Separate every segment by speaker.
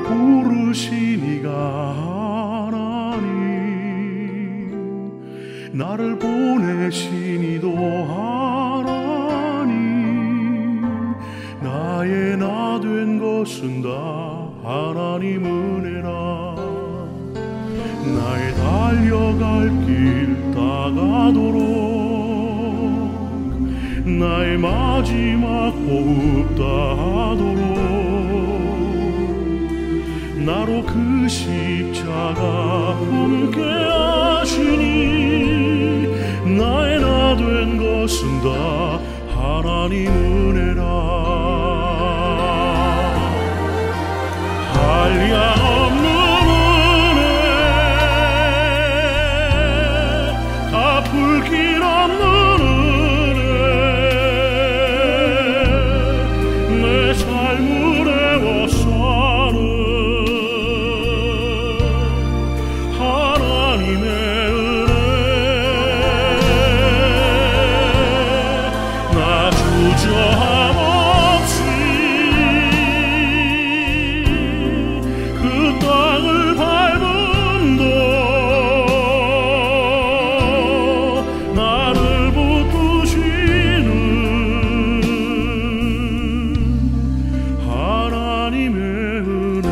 Speaker 1: 부르신 이가 하나님, 나를 보내신 이도 하나님, 나의 나 된 것은 다 하나님 은혜라. 나의 달려갈 길 다가도록 나의 마지막 호흡 다하도록 나로 그 십자가 함께 하시니 나의 나 된 것은 다 하나님 은혜라. 한량없는 은혜, 갚을 길 없는 은혜, 내 삶을 애워싸는 하나님의 은혜. 나 주저함 없이 그 땅을 밟음도 나를 붙드시는 하나님의 은혜.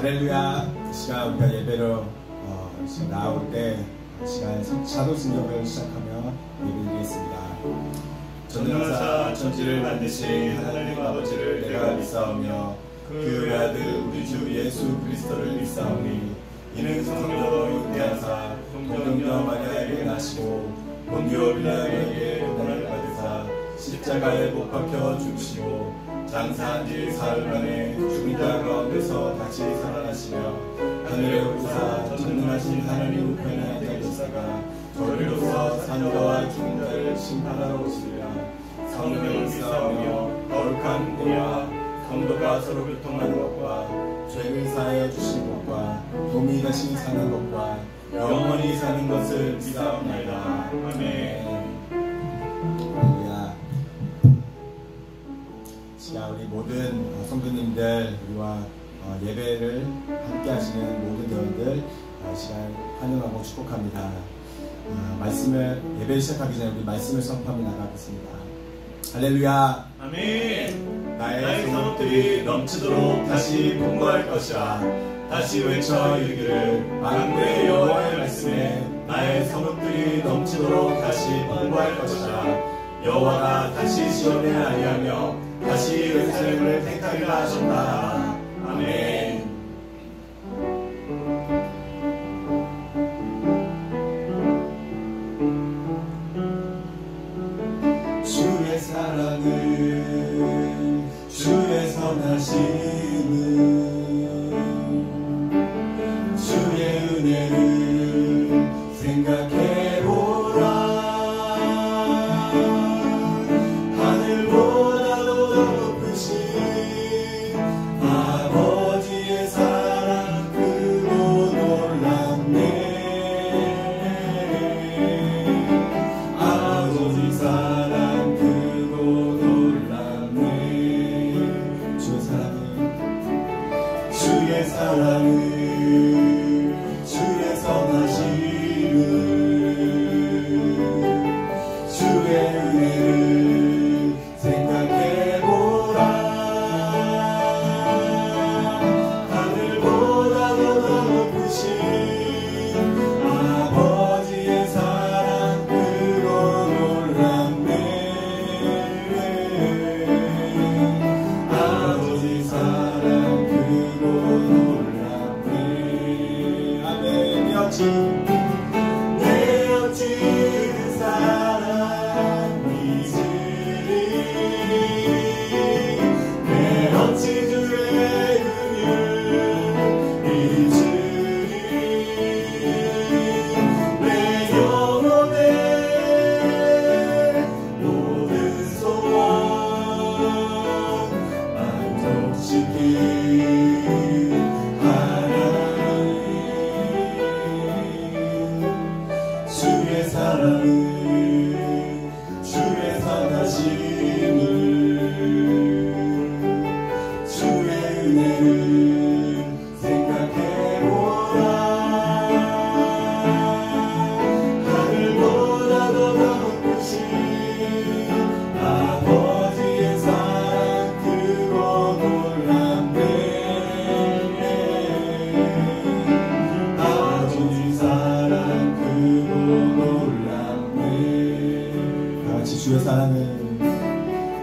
Speaker 2: 할렐루야. 이 시간 우리가 예배로 나올 때 시간 사도신경을 시작하며 예배드리겠습니다.
Speaker 3: 전능하사 천지를 만드신 하나님 아버지를 내가 믿사오며 그 외아들 우리 주 예수 그리스도를 믿사오니 이는 성령으로 잉태하사 동정녀 마리아에게 나시고 본디오 빌라도에게 고난을 받으사 십자가에 못 박혀 죽으시고 장사한 지 사흘 만에 죽은 자 가운데서 다시 살아나시며 하늘에 오르사 전능하신 하나님 우편에 앉아 계시다가 저리로서 산 자와 죽은 자를 심판하러 오시리라. 성령을 믿사오며 거룩한 공의와 성도가 서로 교통하는 것과 죄를 사하여 주신 것과 도미 대신 사는 것과 영원히 사는 것을 믿사옵나이다. 아멘.
Speaker 2: 시간 우리 모든 성도님들, 우리와 예배를 함께 하시는 모든 여러분들 시간 환영하고 축복합니다. 말씀을 예배 시작하기 전에 우리 말씀을 선포하며 나가겠습니다. 할렐루야.
Speaker 3: 아멘. 나의 성읍들이 넘치도록 다시 풍부할 것이라. 다시 외쳐 이르기를 만군의 여호와의 말씀에 나의 성읍들이 넘치도록 다시 풍부할 것이라. 여호와가 다시 시온을 아니하며 다시 예루살렘을 택하리라 하셨다. 아멘.
Speaker 2: 주의 사랑을, 주의 선하심을, 주의 은혜를 생각해보라. 하늘보다도 더 높으신 아버지의 사랑 크고 놀랍네. 아버지 사랑 크고 놀랍네. 주의 사랑을, 주의 선하심을, 주의 은혜를 생각해보라. 하늘보다도 더 높으신 아버지의 사랑 크고 놀랍네. 아버지 사랑 크고 놀랍네. 아멘. 내 어찌 그 사랑 잊으리. 내 어찌 주의 긍휼 잊으리. 내 영혼의 모든 소원 만족시킨 하나님. 주의 사랑을, 주의 선하심을, 주의 은혜를 생각해보라. 하늘보다도 더 높으신 아버지의 사랑 크고 놀랍네. 아버지 사랑 크고 놀랍네. 다같이 주의 사랑을,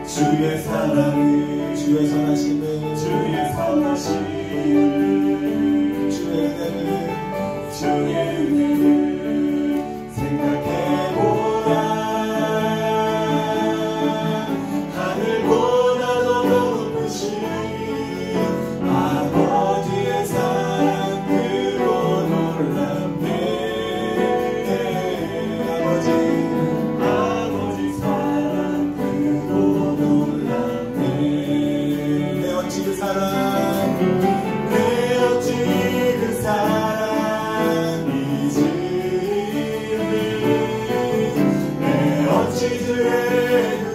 Speaker 2: 주의 사랑을, 주의 선하심을, 주의 선하심을, 주의 은혜를, 주의 은혜를 생각해보라. 하늘보다도 더 높으신 아버지의 사랑 크고 놀랍네. 아버지 사랑 크고 놀랍네. 내 어찌 그 사랑, 내 어찌 그 사랑 잊으리. 내 어찌 주의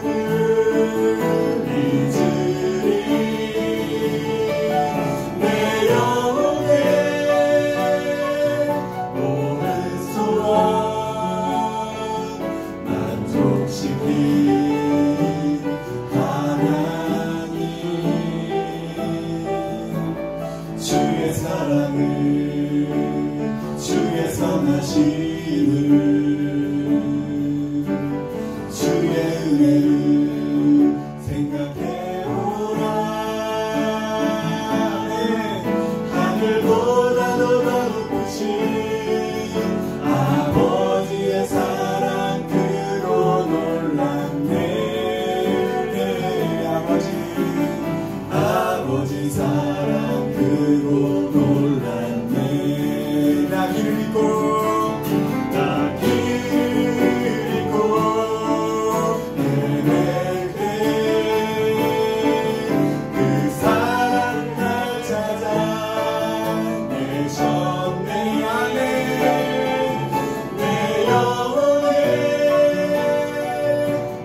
Speaker 2: 긍휼 잊으리. 내 영혼의 모든 소원 만족시킨 하나님. 주의 사랑을, 주의 선하심을, 주의 은혜를 생각해보라. 하늘보다도 더 높으신 아버지의 사랑 크고 놀랍네. 아버지 사랑 크고 놀랍네. 나 길을 믿고, 나 길을 믿고 헤맬 때 그 사랑 날 찾아내셨네. 아멘. 내 영혼의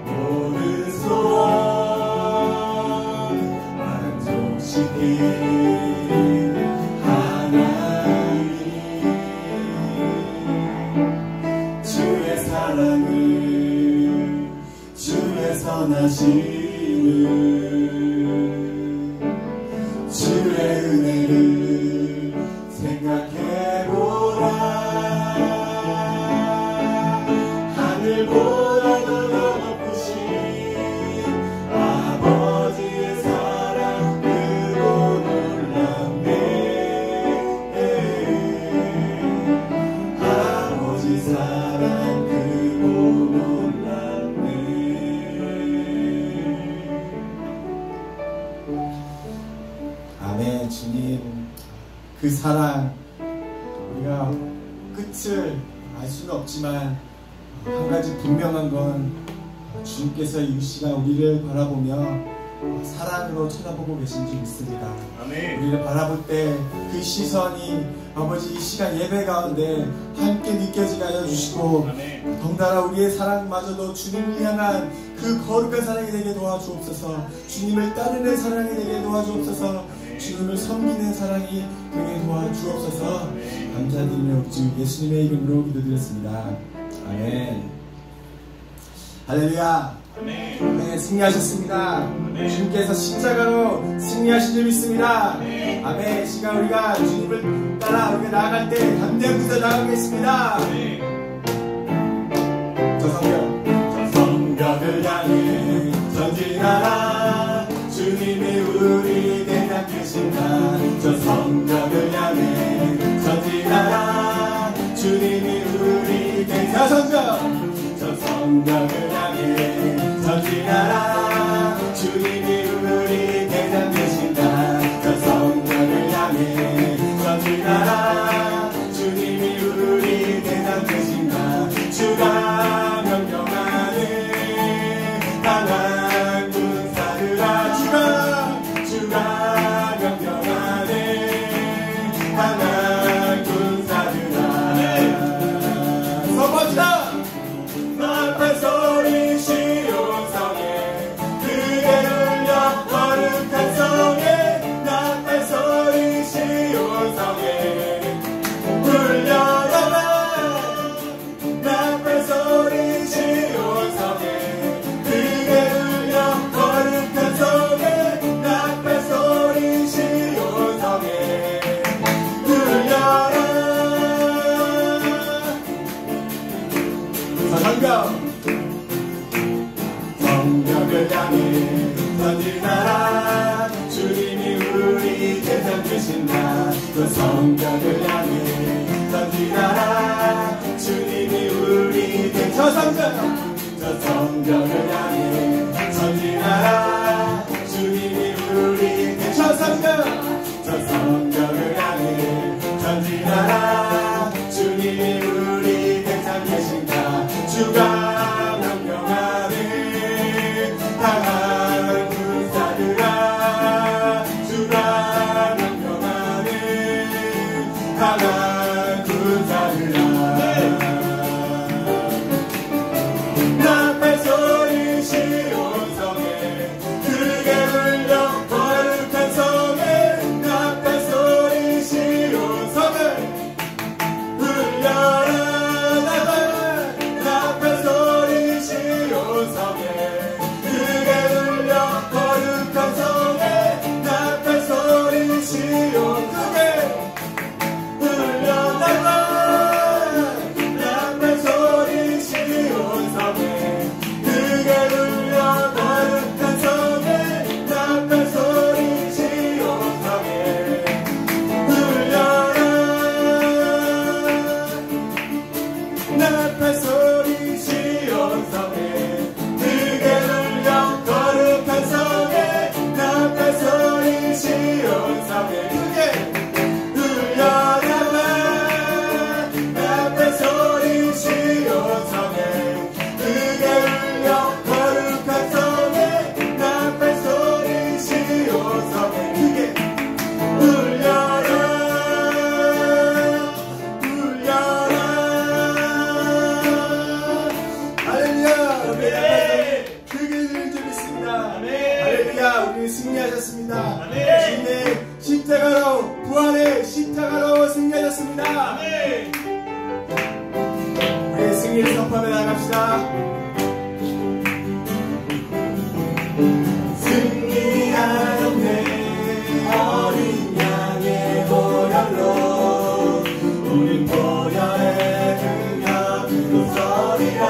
Speaker 2: 모든 소원
Speaker 3: 주의 사랑을 주의 선하심을 주의 은혜를 생각해보라. 하늘보다도 더 높으신 아버지의 사랑 크고 놀랍네. 아버지 사랑 크고 놀랍네.
Speaker 2: 아멘. 주님, 그 사랑 우리가 끝을 알 수는 없지만 한 가지 분명한 건 주님께서 이 시간 우리를 바라보며 사랑으로 쳐다보고 계신 줄 믿습니다.
Speaker 3: 아멘.
Speaker 2: 우리를 바라볼 때 그 시선이 아버지 이 시간 예배 가운데 함께 느껴지게 하여 주시고,
Speaker 3: 아멘.
Speaker 2: 덩달아 우리의 사랑마저도 주님을 향한 그 거룩한 사랑이 되게 도와주옵소서. 주님을 따르는 사랑이 되게 도와주옵소서. 주님을 섬기는 사랑이 되게 도와주옵소서. 감사드리며 우리 주 예수님의 이름으로 기도드렸습니다. 아멘. 할렐루야. 아멘. 승리하셨습니다. 주님께서 십자가로 승리하신 줄 믿습니다. 아멘. 이 시간 우리가 주님을 따라 우리가 나아갈 때 담대하면서 나가겠습니다. 저 성벽을 향해 전진하라. 주님이 우리 대장 되신다. 저 성벽을 향해 전진하라. 주님이 우리 대장. 저 성벽을 향해 전진하라. 주님이 우리 대장 되신다. 저 성벽을 향해 전진하라. 주님이 우리 대장 되신다. 주가 명령하는 강한 군사들아. 주가 명령하는 강한 군사들아. 서버지다. 나팔 소리 시온 성에 크게 울려 거룩한 성에. 나팔 소리 시온 성에 울려라. 나팔 소리 시온 성에 크게 울려 거룩한 성에. 나팔 소리 시온 성에 울려라. 성벽을 향해 전진하라. 주님이 우리 대장 되신다. 그 성벽을 향해 전진하라. 주님이 우리 대장. 저 성벽을 향해 전진하라. 주님이 우리 대장. 저 성벽을 향해 전진하라. 주님이 우리 대장 되신다. 주가 명령하는 강한 군사들아. 주가 명령하는 강한 군사들아. 나팔 소리 시온 성에 크게 울려 거룩한 성에. 나팔 소리 시온 성에 울려라. 나팔 소리 시온 성에 크게 울려 거룩한 성에. 나팔 소리 시온 크게 울려. 나팔 소리 시온 성에 크게 울려 거룩한 성에. 나팔 소리 시온 성에 울려라. 나팔 소리 시온 성에 크게 울려 거룩한 성에. 나팔 소리 시온 성에 크게 울려라. 나팔 소리 시온 성에 크게 울려 거룩한 성에. 나팔 소리 시온 성에 크게 울려라. 할렐루야. 크게 들린 줄 믿습니다. 할렐루야. 우리 승리하셨습니다.
Speaker 3: 아멘.
Speaker 2: 주님의 십자가로, 부활의 십자가로 승리하셨습니다.
Speaker 3: 아멘.
Speaker 2: 우리의 승리를 선포하며 나갑시다. 승리하였네 어린 양의 보혈로 우리 보혈의 능력 그곳서리라.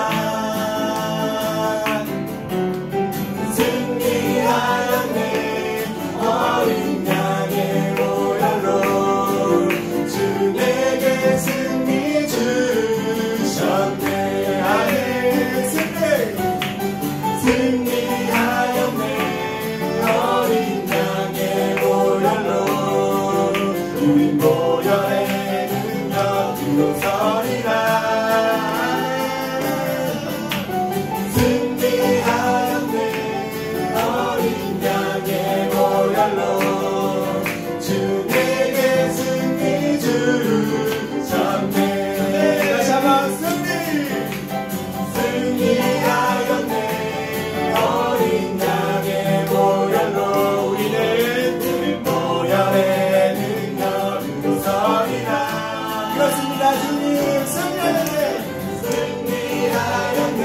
Speaker 2: 승리하였네 어린 양의 보혈로 주 내게 승리 주셨네. 아멘. 승리하였네 어린 양의 보혈로 우리 보혈의 능력 그곳서리라. 승리하였네 어린 양의 보혈로 주 내게 승리 주셨네. 다시 한번 승리하였네 어린 양의 보혈로 우리 보혈의 능력 그곳서리라. 그렇습니다. 주님 승리하였네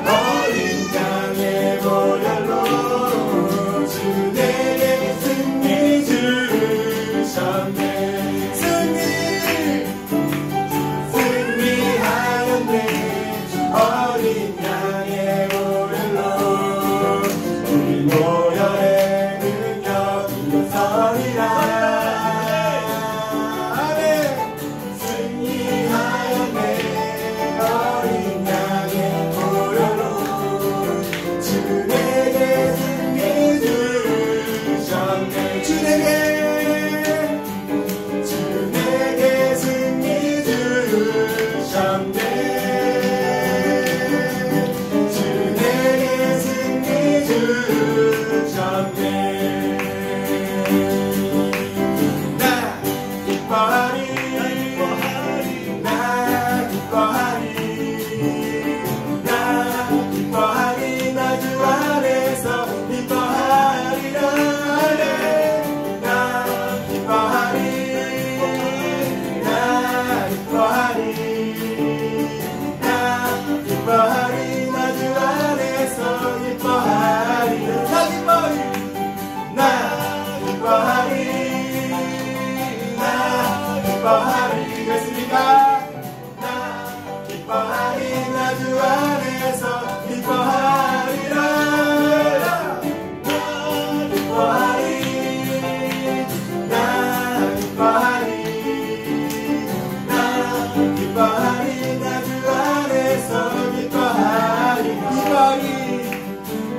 Speaker 2: 어린 양의 보혈로 주 내게 승리 주셨네. 승리하였네 어린 양의 보혈로 우리 보혈의 능력 그곳서리라. 아멘. 승리하였네 어린 양의 보혈로 주 내게 승리 주셨네. 주 내게 승리 주셨네. 주 내게 승리 주셨네. 나 기뻐하리 나 기뻐하리 나 기뻐하리 나 주 안에서 기뻐하리라. 나 기뻐하리 나 기뻐하리 나 기뻐하리 나 주 안에서 기뻐하리라. 나 기뻐하리 나 기뻐하리 됐습니까? 나 기뻐하리 나 주 안에서 기뻐하리라. 나 기뻐하리 나 기뻐하리 나 기뻐하리 나 주 안에서 기뻐하리.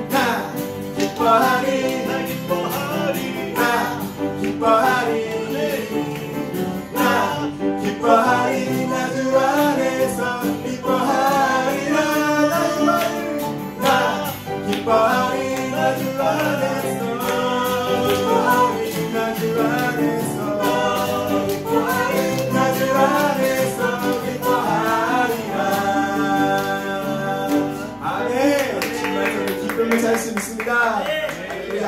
Speaker 2: 나 기뻐하리
Speaker 3: 나 기뻐하리
Speaker 2: 나 기뻐하리 나 기뻐하리 나 주 안에서 기뻐하리라. 나 기뻐하리 나 주 안에서 기뻐하리 나 주 안에서 기뻐하리 나 주 안에서 기뻐하리라. 아멘. 정말 저는 기쁨을 살 수 있습니다. 할렐루야.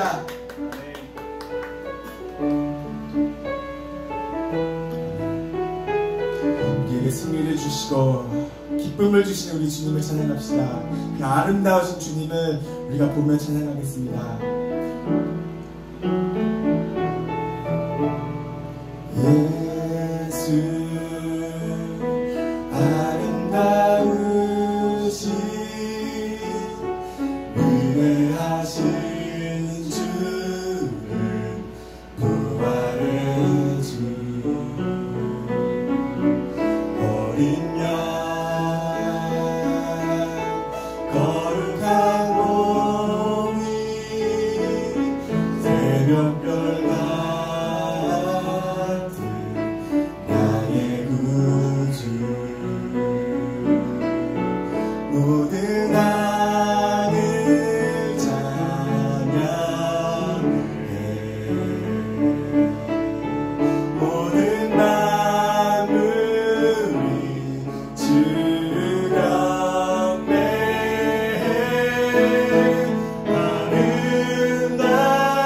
Speaker 2: 우리에게 승리를 주시고 기쁨을 주시는 우리 주님을 찬양합시다. 그 아름다우신 주님을 우리가 보며 찬양하겠습니다. 예수 아름다우신 은혜하신 주를 부활의 주 어린 양 거룩한 몸이 새벽별 같은 나의 구주 모든 하늘 찬양해 모든 만물이 주 경배해 아름다우신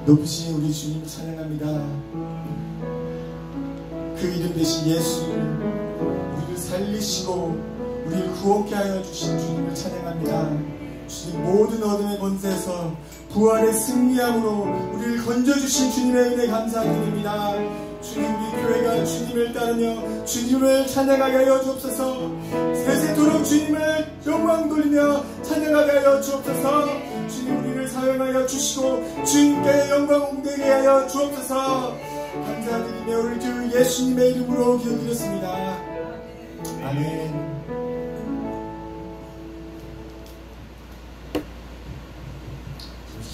Speaker 2: 높으신 우리 주님을 찬양합니다. 그 이름 대신 예수, 우리를 살리시고 우리를 구원케 하여 주신 주님을 찬양합니다. 주님, 모든 어둠의 권세에서 부활의 승리함으로 우리를 건져주신 주님의 은혜 감사드립니다. 주님, 우리 교회가 주님을 따르며 주님을 찬양하게 하여 주옵소서. 세세토록 주님을 영광 돌리며 찬양하게 하여 주옵소서. 주님, 우리를 사용하여 주시고 주님께 영광 옮기게 하여 주옵소서. 감사드리며 우리 주 예수님의 이름으로 기도드렸습니다. 아멘.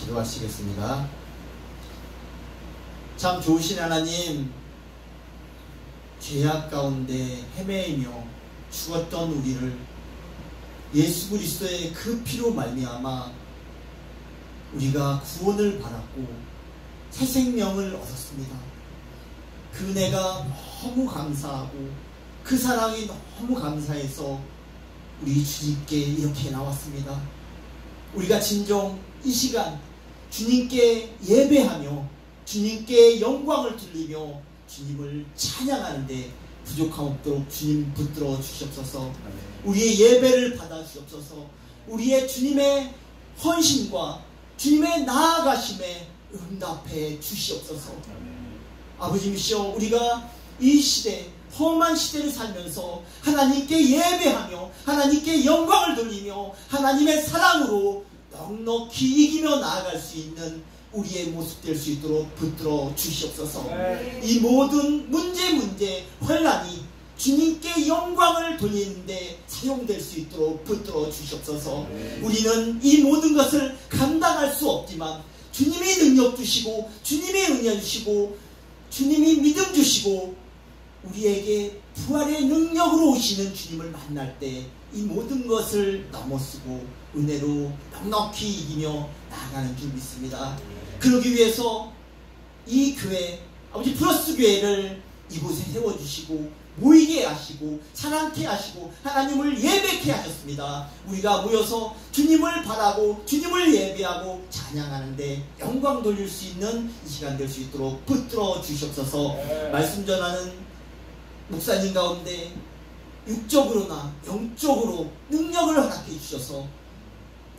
Speaker 4: 기도하시겠습니다. 참 좋으신 하나님, 죄악 가운데 헤매이며 죽었던 우리를 예수 그리스도의 그 피로 말미암아 우리가 구원을 받았고 새 생명을 얻었습니다. 그 은혜가 너무 감사하고 그 사랑이 너무 감사해서 우리 주님께 이렇게 나왔습니다. 우리가 진정 이 시간 주님께 예배하며 주님께 영광을 돌리며 주님을 찬양하는데 부족함 없도록 주님 붙들어 주시옵소서. 우리의 예배를 받아 주시옵소서. 우리의 주님의 헌신과 주님의 나아가심에 응답해 주시옵소서. 아버지이시여, 우리가 이 시대, 험한 시대를 살면서 하나님께 예배하며 하나님께 영광을 돌리며 하나님의 사랑으로 넉넉히 이기며 나아갈 수 있는 우리의 모습 될 수 있도록 붙들어 주시옵소서. 이 모든 문제 혼란이 주님께 영광을 돌리는데 사용될 수 있도록 붙들어 주시옵소서. 우리는 이 모든 것을 감당할 수 없지만 주님이 능력 주시고 주님이 은혜 주시고 주님이 믿음 주시고 우리에게 부활의 능력으로 오시는 주님을 만날 때 이 모든 것을 넘어서고 은혜로 넉넉히 이기며 나아가는 줄 믿습니다. 그러기 위해서 이 교회, 아버지 플러스 교회를 이곳에 세워주시고 모이게 하시고 사랑케 하시고 하나님을 예배케 하셨습니다. 우리가 모여서 주님을 바라고 주님을 예배하고 찬양하는데 영광 돌릴 수 있는 이 시간 될 수 있도록 붙들어 주시옵소서. 말씀 전하는 목사님 가운데 육적으로나 영적으로 능력을 허락해 주셔서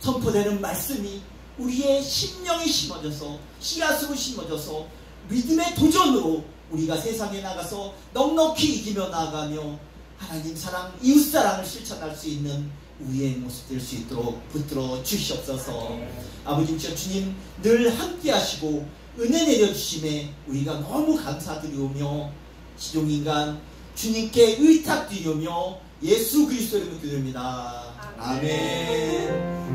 Speaker 4: 선포되는 말씀이 우리의 심령에 심어져서 씨앗으로 심어져서 믿음의 도전으로 우리가 세상에 나가서 넉넉히 이기며 나아가며 하나님 사랑, 이웃 사랑을 실천할 수 있는 우리의 모습 될 수 있도록 붙들어 주시옵소서. 아버지 주님 늘 함께 하시고 은혜 내려주심에 우리가 너무 감사드리오며 시종인간 주님께 의탁드리오며 예수 그리스도 이름으로 기도합니다. 아멘.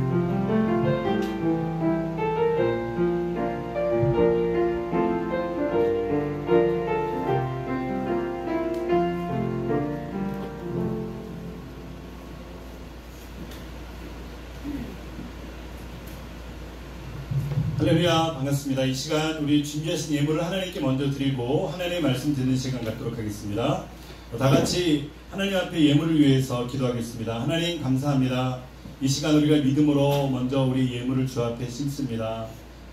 Speaker 3: 할렐루야, 반갑습니다. 이 시간 우리 준비하신 예물을 하나님께 먼저 드리고 하나님의 말씀 듣는 시간 갖도록 하겠습니다. 다 같이 하나님 앞에 예물을 위해서 기도하겠습니다. 하나님 감사합니다. 이 시간 우리가 믿음으로 먼저 우리 예물을 주 앞에 심습니다.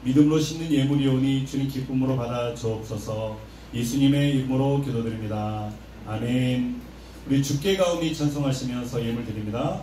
Speaker 3: 믿음으로 심는 예물이오니 주님 기쁨으로 받아 주옵소서. 예수님의 이름으로 기도드립니다. 아멘. 우리 주께 가오니 찬송하시면서 예물 드립니다.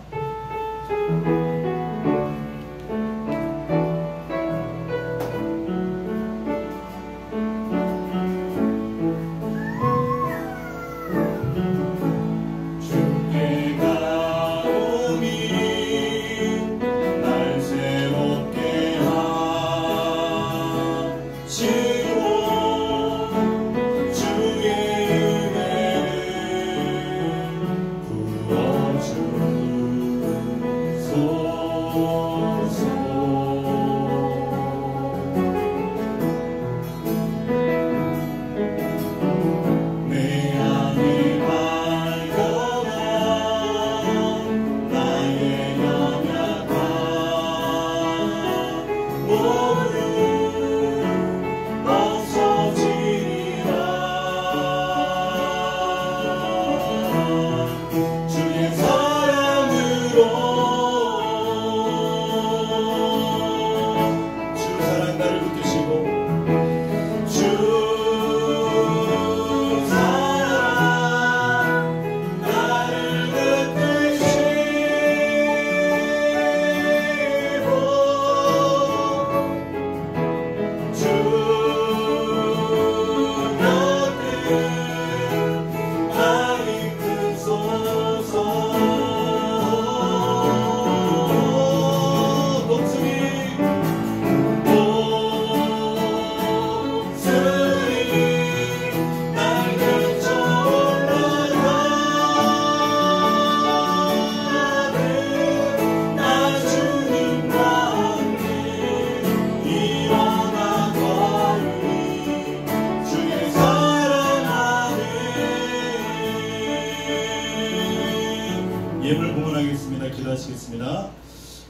Speaker 3: 기도하시겠습니다.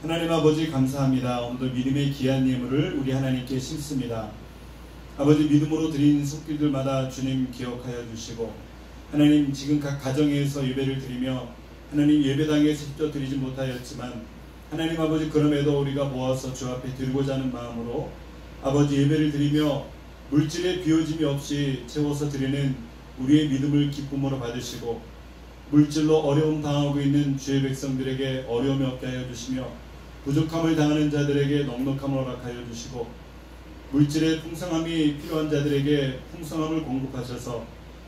Speaker 3: 하나님 아버지 감사합니다. 오늘도 믿음의 귀한 예물을 우리 하나님께 심습니다. 아버지 믿음으로 드린 손길들마다 주님 기억하여 주시고 하나님 지금 각 가정에서 예배를 드리며 하나님 예배당에 직접 드리지 못하였지만 하나님 아버지 그럼에도 우리가 모아서 주 앞에 드리고자 하는 마음으로 아버지 예배를 드리며 물질의 비워짐이 없이 채워서 드리는 우리의 믿음을 기쁨으로 받으시고 물질로 어려움 당하고 있는 주의 백성들에게 어려움이 없게 하여 주시며 부족함을 당하는 자들에게 넉넉함을 허락하여 주시고 물질의 풍성함이 필요한 자들에게 풍성함을 공급하셔서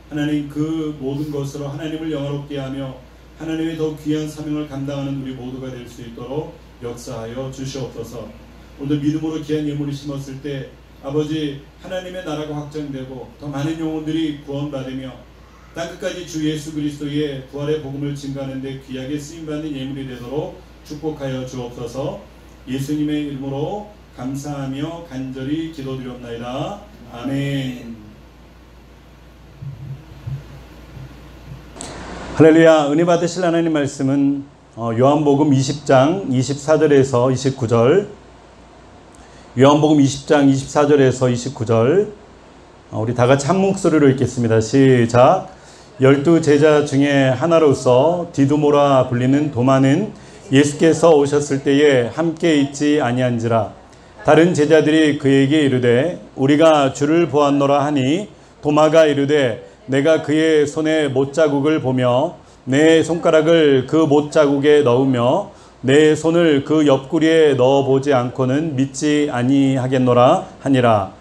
Speaker 3: 하나님 그 모든 것으로 하나님을 영화롭게 하며 하나님의 더 귀한 사명을 감당하는 우리 모두가 될 수 있도록 역사하여 주시옵소서. 오늘 믿음으로 귀한 예물을 심었을 때 아버지 하나님의 나라가 확장되고 더 많은 영혼들이 구원받으며 땅끝까지 주 예수 그리스도의 부활의 복음을 증거하는 데 귀하게 쓰임받는 예물이 되도록 축복하여 주옵소서. 예수님의 이름으로 감사하며 간절히 기도드리옵나이다. 아멘. 할렐루야. 은혜 받으실 하나님 말씀은 요한복음 20장 24절에서 29절, 요한복음 20장 24절에서 29절, 우리 다같이 한 목소리로 읽겠습니다. 시작. 12 제자 중에 하나로서 디두모라 불리는 도마는 예수께서 오셨을 때에 함께 있지 아니한지라. 다른 제자들이 그에게 이르되 우리가 주를 보았노라 하니 도마가 이르되 내가 그의 손에 못자국을 보며 내 손가락을 그 못자국에 넣으며 내 손을 그 옆구리에 넣어보지 않고는 믿지 아니하겠노라 하니라.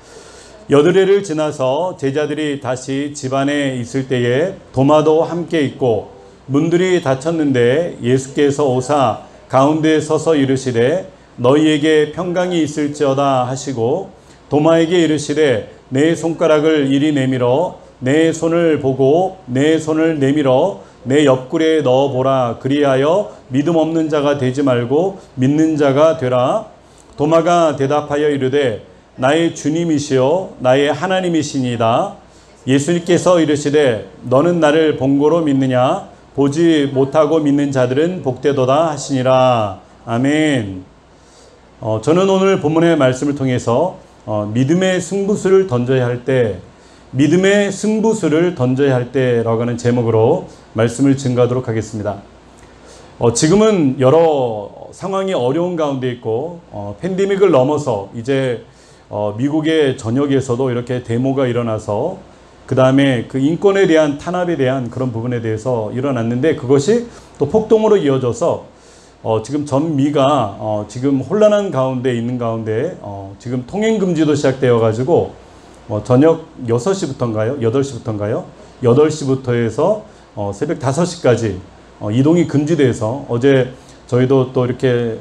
Speaker 3: 여드레를 지나서 제자들이 다시 집 안에 있을 때에 도마도 함께 있고 문들이 닫혔는데 예수께서 오사 가운데 서서 이르시되 너희에게 평강이 있을지어다 하시고 도마에게 이르시되 내 손가락을 이리 내밀어 내 손을 보고 내 손을 내밀어 내 옆구리에 넣어보라. 그리하여 믿음 없는 자가 되지 말고 믿는 자가 되라. 도마가 대답하여 이르되 나의 주님이시요 나의 하나님이시니이다. 예수님께서 이르시되 너는 나를 본고로 믿느냐? 보지 못하고 믿는 자들은 복되도다 하시니라. 아멘. 저는 오늘 본문의 말씀을 통해서 믿음의 승부수를 던져야 할 때, 믿음의 승부수를 던져야 할 때라고 하는 제목으로 말씀을 증거하도록 하겠습니다. 지금은 여러 상황이 어려운 가운데 있고 팬데믹을 넘어서 이제 미국의 전역에서도 이렇게 데모가 일어나서 그 다음에 그 인권에 대한 탄압에 대한 그런 부분에 대해서 일어났는데 그것이 또 폭동으로 이어져서 지금 전미가 지금 혼란한 가운데 있는 가운데 지금 통행금지도 시작되어 가지고 저녁 6시부터인가요? 8시부터인가요? 8시부터 해서 새벽 5시까지 이동이 금지돼서 어제 저희도 또 이렇게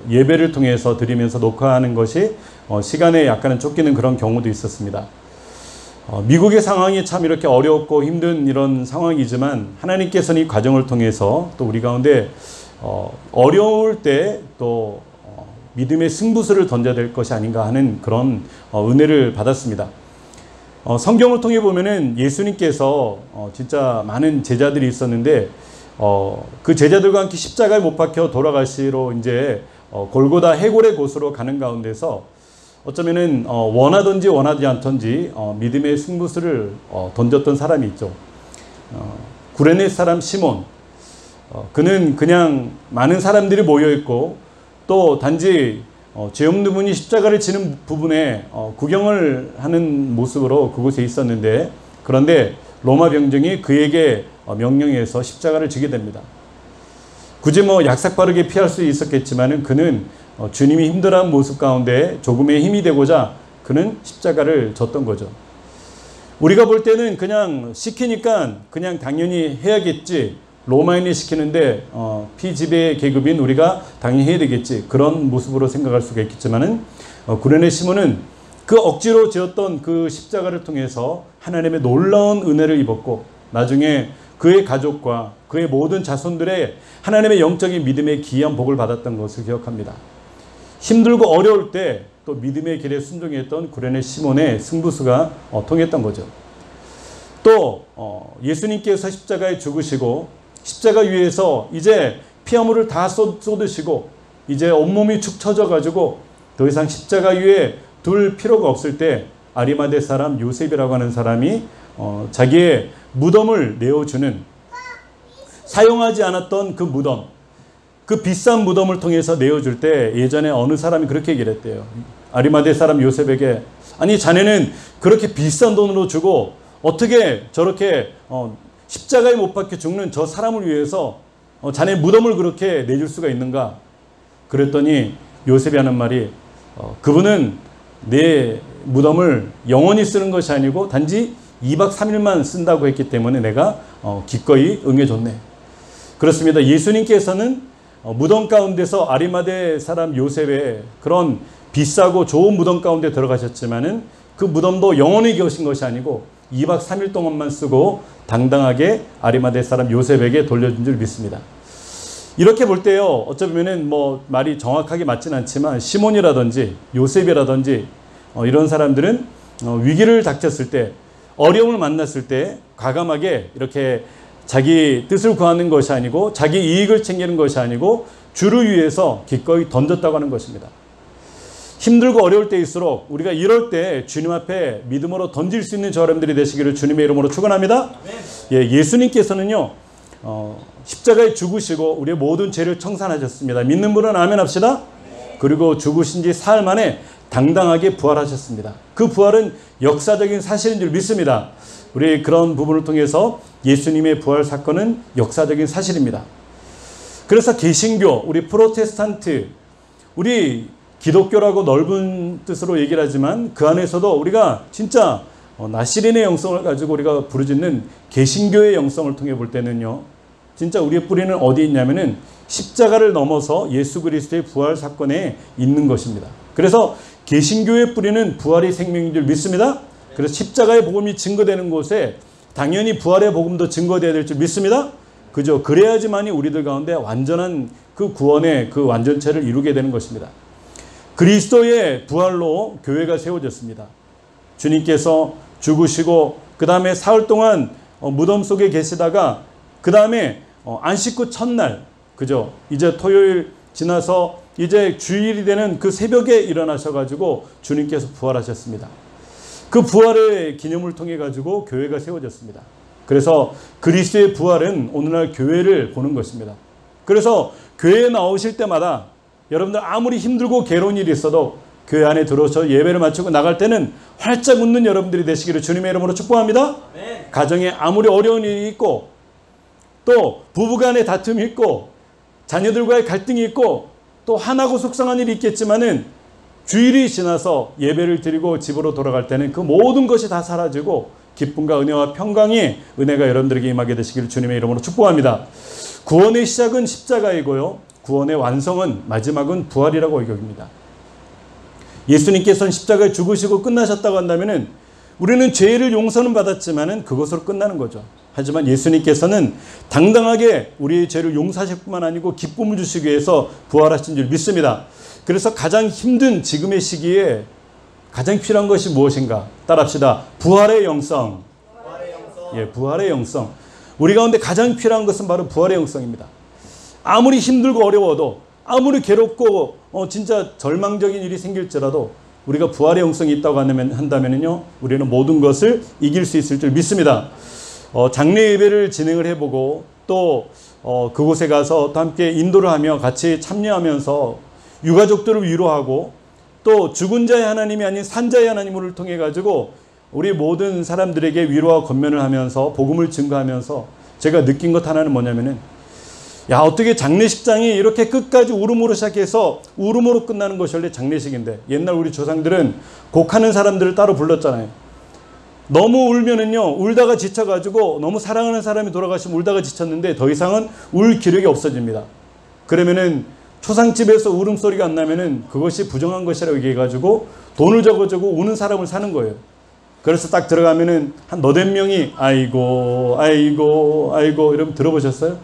Speaker 3: 예배를 통해서 드리면서 녹화하는 것이 시간에 약간은 쫓기는 그런 경우도 있었습니다. 미국의 상황이 참 이렇게 어렵고 힘든 이런 상황이지만 하나님께서는 이 과정을 통해서 또 우리 가운데 어려울 때 또 믿음의 승부수를 던져야 될 것이 아닌가 하는 그런 은혜를 받았습니다. 성경을 통해 보면은 예수님께서 진짜 많은 제자들이 있었는데 그 제자들과 함께 십자가에 못 박혀 돌아가시러 이제 골고다 해골의 곳으로 가는 가운데서 어쩌면은 원하든지 원하지 않든지 믿음의 승부수를 던졌던 사람이 있죠. 구레네 사람 시몬. 그는 그냥 많은 사람들이 모여 있고 또 단지 죄 없는 분이 십자가를 지는 부분에 구경을 하는 모습으로 그곳에 있었는데 그런데 로마 병정이 그에게 명령해서 십자가를 지게 됩니다. 굳이 약삭빠르게 피할 수 있었겠지만은 그는 주님이 힘들어하는 모습 가운데 조금의 힘이 되고자 그는 십자가를 졌던 거죠. 우리가 볼 때는 그냥 시키니까 그냥 당연히 해야겠지. 로마인이 시키는데 피지배 계급인 우리가 당연히 해야 되겠지. 그런 모습으로 생각할 수가 있겠지만은 구레네 시몬은 그 억지로 지었던 그 십자가를 통해서 하나님의 놀라운 은혜를 입었고 나중에 그의 가족과 그의 모든 자손들의 하나님의 영적인 믿음의 기이한 복을 받았던 것을 기억합니다. 힘들고 어려울 때 또 믿음의 길에 순종했던 구레네 시몬의 승부수가 통했던 거죠. 또 예수님께서 십자가에 죽으시고 십자가 위에서 이제 피아물을 다 쏟으시고 이제 온몸이 축 처져 가지고 더 이상 십자가 위에 둘 필요가 없을 때 아리마대 사람 요셉이라고 하는 사람이 자기의 무덤을 내어주는
Speaker 5: 사용하지 않았던 그 무덤, 그 비싼 무덤을 통해서 내어줄 때 예전에 어느 사람이 그렇게 얘기를 했대요. 아리마대 사람 요셉에게, 아니 자네는 그렇게 비싼 돈으로 주고 어떻게 저렇게 십자가에 못 박혀 죽는 저 사람을 위해서 자네 무덤을 그렇게 내줄 수가 있는가? 그랬더니 요셉이 하는 말이 그분은 내 무덤을 영원히 쓰는 것이 아니고 단지 2박 3일만 쓴다고 했기 때문에 내가 기꺼이 응해줬네. 그렇습니다. 예수님께서는 무덤 가운데서 아리마대 사람 요셉의 그런 비싸고 좋은 무덤 가운데 들어가셨지만은 그 무덤도 영원히 계신 것이 아니고 2박 3일 동안만 쓰고 당당하게 아리마대 사람 요셉에게 돌려준 줄 믿습니다. 이렇게 볼 때요, 어쩌면은 뭐 말이 정확하게 맞진 않지만 시몬이라든지 요셉이라든지 이런 사람들은 위기를 닥쳤을 때, 어려움을 만났을 때 과감하게 이렇게 자기 뜻을 구하는 것이 아니고 자기 이익을 챙기는 것이 아니고 주를 위해서 기꺼이 던졌다고 하는 것입니다. 힘들고 어려울 때일수록 우리가 이럴 때 주님 앞에 믿음으로 던질 수 있는 저 여러분들이 되시기를 주님의 이름으로 축원합니다. 예수님께서는요, 십자가에 죽으시고 우리의 모든 죄를 청산하셨습니다. 믿는 분은 아멘 합시다. 그리고 죽으신 지 사흘 만에 당당하게 부활하셨습니다. 그 부활은 역사적인 사실인 줄 믿습니다. 우리 그런 부분을 통해서 예수님의 부활 사건은 역사적인 사실입니다. 그래서 개신교, 우리 프로테스탄트, 우리 기독교라고 넓은 뜻으로 얘기를 하지만 그 안에서도 우리가 진짜 나시린의 영성을 가지고 우리가 부르짖는 개신교의 영성을 통해 볼 때는요, 진짜 우리의 뿌리는 어디 있냐면은 십자가를 넘어서 예수 그리스도의 부활 사건에 있는 것입니다. 그래서 개신교의 뿌리는 부활이 생명인 줄 믿습니다. 그래서 십자가의 복음이 증거되는 곳에 당연히 부활의 복음도 증거되어야 될 줄 믿습니다. 그죠? 그래야지만이 우리들 가운데 완전한 그 구원의 그 완전체를 이루게 되는 것입니다. 그리스도의 부활로 교회가 세워졌습니다. 주님께서 죽으시고 그 다음에 사흘 동안 무덤 속에 계시다가 그 다음에 안식 후 첫날, 그죠? 이제 토요일 지나서 이제 주일이 되는 그 새벽에 일어나셔가지고 주님께서 부활하셨습니다. 그 부활의 기념을 통해 가지고 교회가 세워졌습니다. 그래서 그리스도의 부활은 오늘날 교회를 보는 것입니다. 그래서 교회에 나오실 때마다 여러분들 아무리 힘들고 괴로운 일이 있어도 교회 안에 들어서 예배를 마치고 나갈 때는 활짝 웃는 여러분들이 되시기를 주님의 이름으로 축복합니다. 네. 가정에 아무리 어려운 일이 있고 또 부부간의 다툼이 있고 자녀들과의 갈등이 있고 또 화나고 속상한 일이 있겠지만은 주일이 지나서 예배를 드리고 집으로 돌아갈 때는 그 모든 것이 다 사라지고 기쁨과 은혜와 평강이 은혜가 여러분들에게 임하게 되시기를 주님의 이름으로 축복합니다. 구원의 시작은 십자가이고요, 구원의 완성은 마지막은 부활이라고 여깁니다. 예수님께서는 십자가에 죽으시고 끝나셨다고 한다면은 우리는 죄를 용서는 받았지만은 그것으로 끝나는 거죠. 하지만 예수님께서는 당당하게 우리의 죄를 용서하실 뿐만 아니고 기쁨을 주시기 위해서 부활하신 줄 믿습니다. 그래서 가장 힘든 지금의 시기에 가장 필요한 것이 무엇인가? 따라합시다. 부활의 영성. 예, 부활의 영성. 우리 가운데 가장 필요한 것은 바로 부활의 영성입니다. 아무리 힘들고 어려워도, 아무리 괴롭고 진짜 절망적인 일이 생길지라도 우리가 부활의 영성이 있다고 한다면요, 우리는 모든 것을 이길 수 있을 줄 믿습니다. 장례 예배를 진행을 해보고 또 그곳에 가서 또 함께 인도를 하며 같이 참여하면서 유가족들을 위로하고 또 죽은 자의 하나님이 아닌 산자의 하나님을 통해 가지고 우리 모든 사람들에게 위로와 권면을 하면서 복음을 증거하면서 제가 느낀 것 하나는 뭐냐면은, 야, 어떻게 장례식장이 이렇게 끝까지 울음으로 시작해서 울음으로 끝나는 것이 원래 장례식인데, 옛날 우리 조상들은 곡하는 사람들을 따로 불렀잖아요. 너무 울면은요, 울다가 지쳐가지고 너무 사랑하는 사람이 돌아가시면 울다가 지쳤는데 더 이상은 울 기력이 없어집니다. 그러면은 초상집에서 울음소리가 안 나면은 그것이 부정한 것이라고 얘기해가지고 돈을 적어주고 우는 사람을 사는 거예요. 그래서 딱 들어가면은 한 너댓 명이 아이고 아이고 아이고 여러분 들어보셨어요?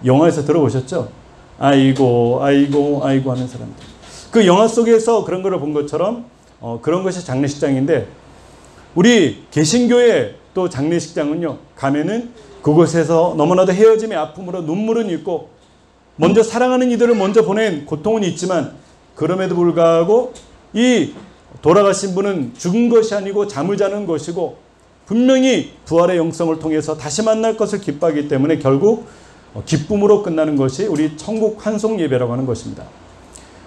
Speaker 5: 영화에서 들어보셨죠? 아이고 아이고 아이고 하는 사람들. 그 영화 속에서 그런 거를 본 것처럼 그런 것이 장례식장인데, 우리 개신교의 또 장례식장은요, 가면은 그곳에서 너무나도 헤어짐의 아픔으로 눈물은 있고 먼저 사랑하는 이들을 먼저 보낸 고통은 있지만, 그럼에도 불구하고 이 돌아가신 분은 죽은 것이 아니고 잠을 자는 것이고 분명히 부활의 영성을 통해서 다시 만날 것을 기뻐하기 때문에 결국 기쁨으로 끝나는 것이 우리 천국 환송 예배라고 하는 것입니다.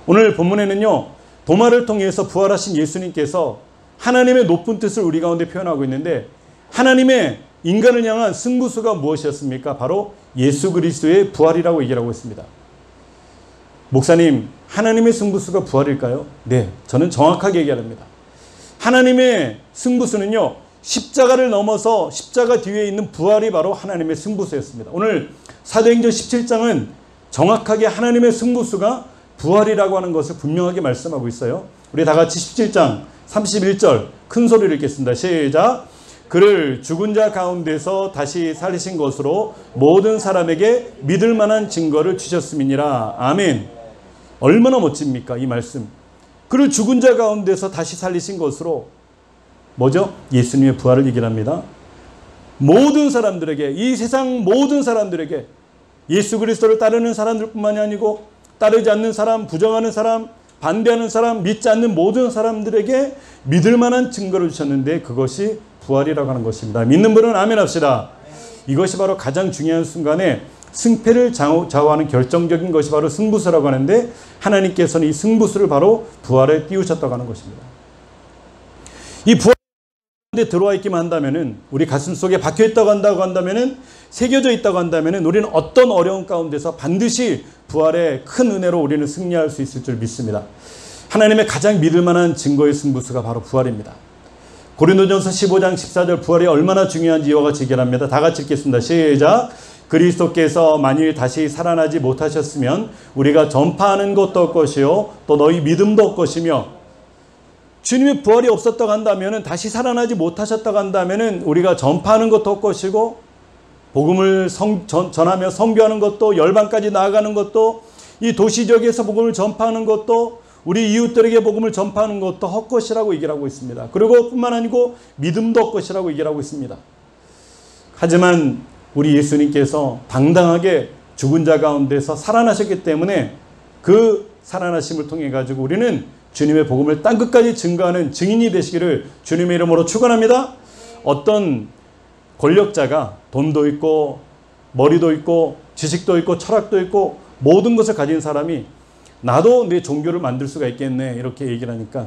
Speaker 5: 오늘 본문에는요, 도마를 통해서 부활하신 예수님께서 하나님의 높은 뜻을 우리 가운데 표현하고 있는데, 하나님의 인간을 향한 승부수가 무엇이었습니까? 바로 예수 그리스도의 부활이라고 얘기를 하고 있습니다. 목사님, 하나님의 승부수가 부활일까요? 네, 저는 정확하게 얘기합니다. 하나님의 승부수는요, 십자가를 넘어서 십자가 뒤에 있는 부활이 바로 하나님의 승부수였습니다. 오늘 사도행전 17장은 정확하게 하나님의 승부수가 부활이라고 하는 것을 분명하게 말씀하고 있어요. 우리 다 같이 17장 31절 큰 소리를 읽겠습니다. 시작. 그를 죽은 자 가운데서 다시 살리신 것으로 모든 사람에게 믿을 만한 증거를 주셨음이니라. 아멘. 얼마나 멋집니까, 이 말씀. 그를 죽은 자 가운데서 다시 살리신 것으로 뭐죠? 예수님의 부활을 얘기합니다. 모든 사람들에게, 이 세상 모든 사람들에게, 예수 그리스도를 따르는 사람들뿐만이 아니고 따르지 않는 사람, 부정하는 사람, 반대하는 사람, 믿지 않는 모든 사람들에게 믿을 만한 증거를 주셨는데 그것이 부활이라고 하는 것입니다. 믿는 분은 아멘 합시다. 이것이 바로 가장 중요한 순간에 승패를 좌우하는 결정적인 것이 바로 승부수라고 하는데, 하나님께서는 이 승부수를 바로 부활에 띄우셨다고 하는 것입니다. 이 부활 가운데 들어와 있기만 한다면은, 우리 가슴 속에 박혀 있다고 한다면은, 새겨져 있다고 한다면은, 우리는 어떤 어려움 가운데서 반드시 부활의 큰 은혜로 우리는 승리할 수 있을 줄 믿습니다. 하나님의 가장 믿을 만한 증거의 승부수가 바로 부활입니다. 고린도전서 15장 14절 부활이 얼마나 중요한지 이와 같이 얘기합니다. 다 같이 읽겠습니다. 시작. 그리스도께서 만일 다시 살아나지 못하셨으면 우리가 전파하는 것도 없것이요 또 너희 믿음도 없것이며, 주님의 부활이 없었다고 한다면, 다시 살아나지 못하셨다고 한다면 우리가 전파하는 것도 없것이고, 복음을 전하며 선교하는 것도, 열방까지 나아가는 것도, 이 도시지역에서 복음을 전파하는 것도, 우리 이웃들에게 복음을 전파하는 것도 헛것이라고 얘기를 하고 있습니다. 그리고 뿐만 아니고 믿음도 헛것이라고 얘기를 하고 있습니다. 하지만 우리 예수님께서 당당하게 죽은 자 가운데서 살아나셨기 때문에 그 살아나심을 통해 가지고 우리는 주님의 복음을 땅끝까지 증거하는 증인이 되시기를 주님의 이름으로 축원합니다. 어떤 권력자가 돈도 있고 머리도 있고 지식도 있고 철학도 있고 모든 것을 가진 사람이 나도 내 종교를 만들 수가 있겠네 이렇게 얘기를 하니까,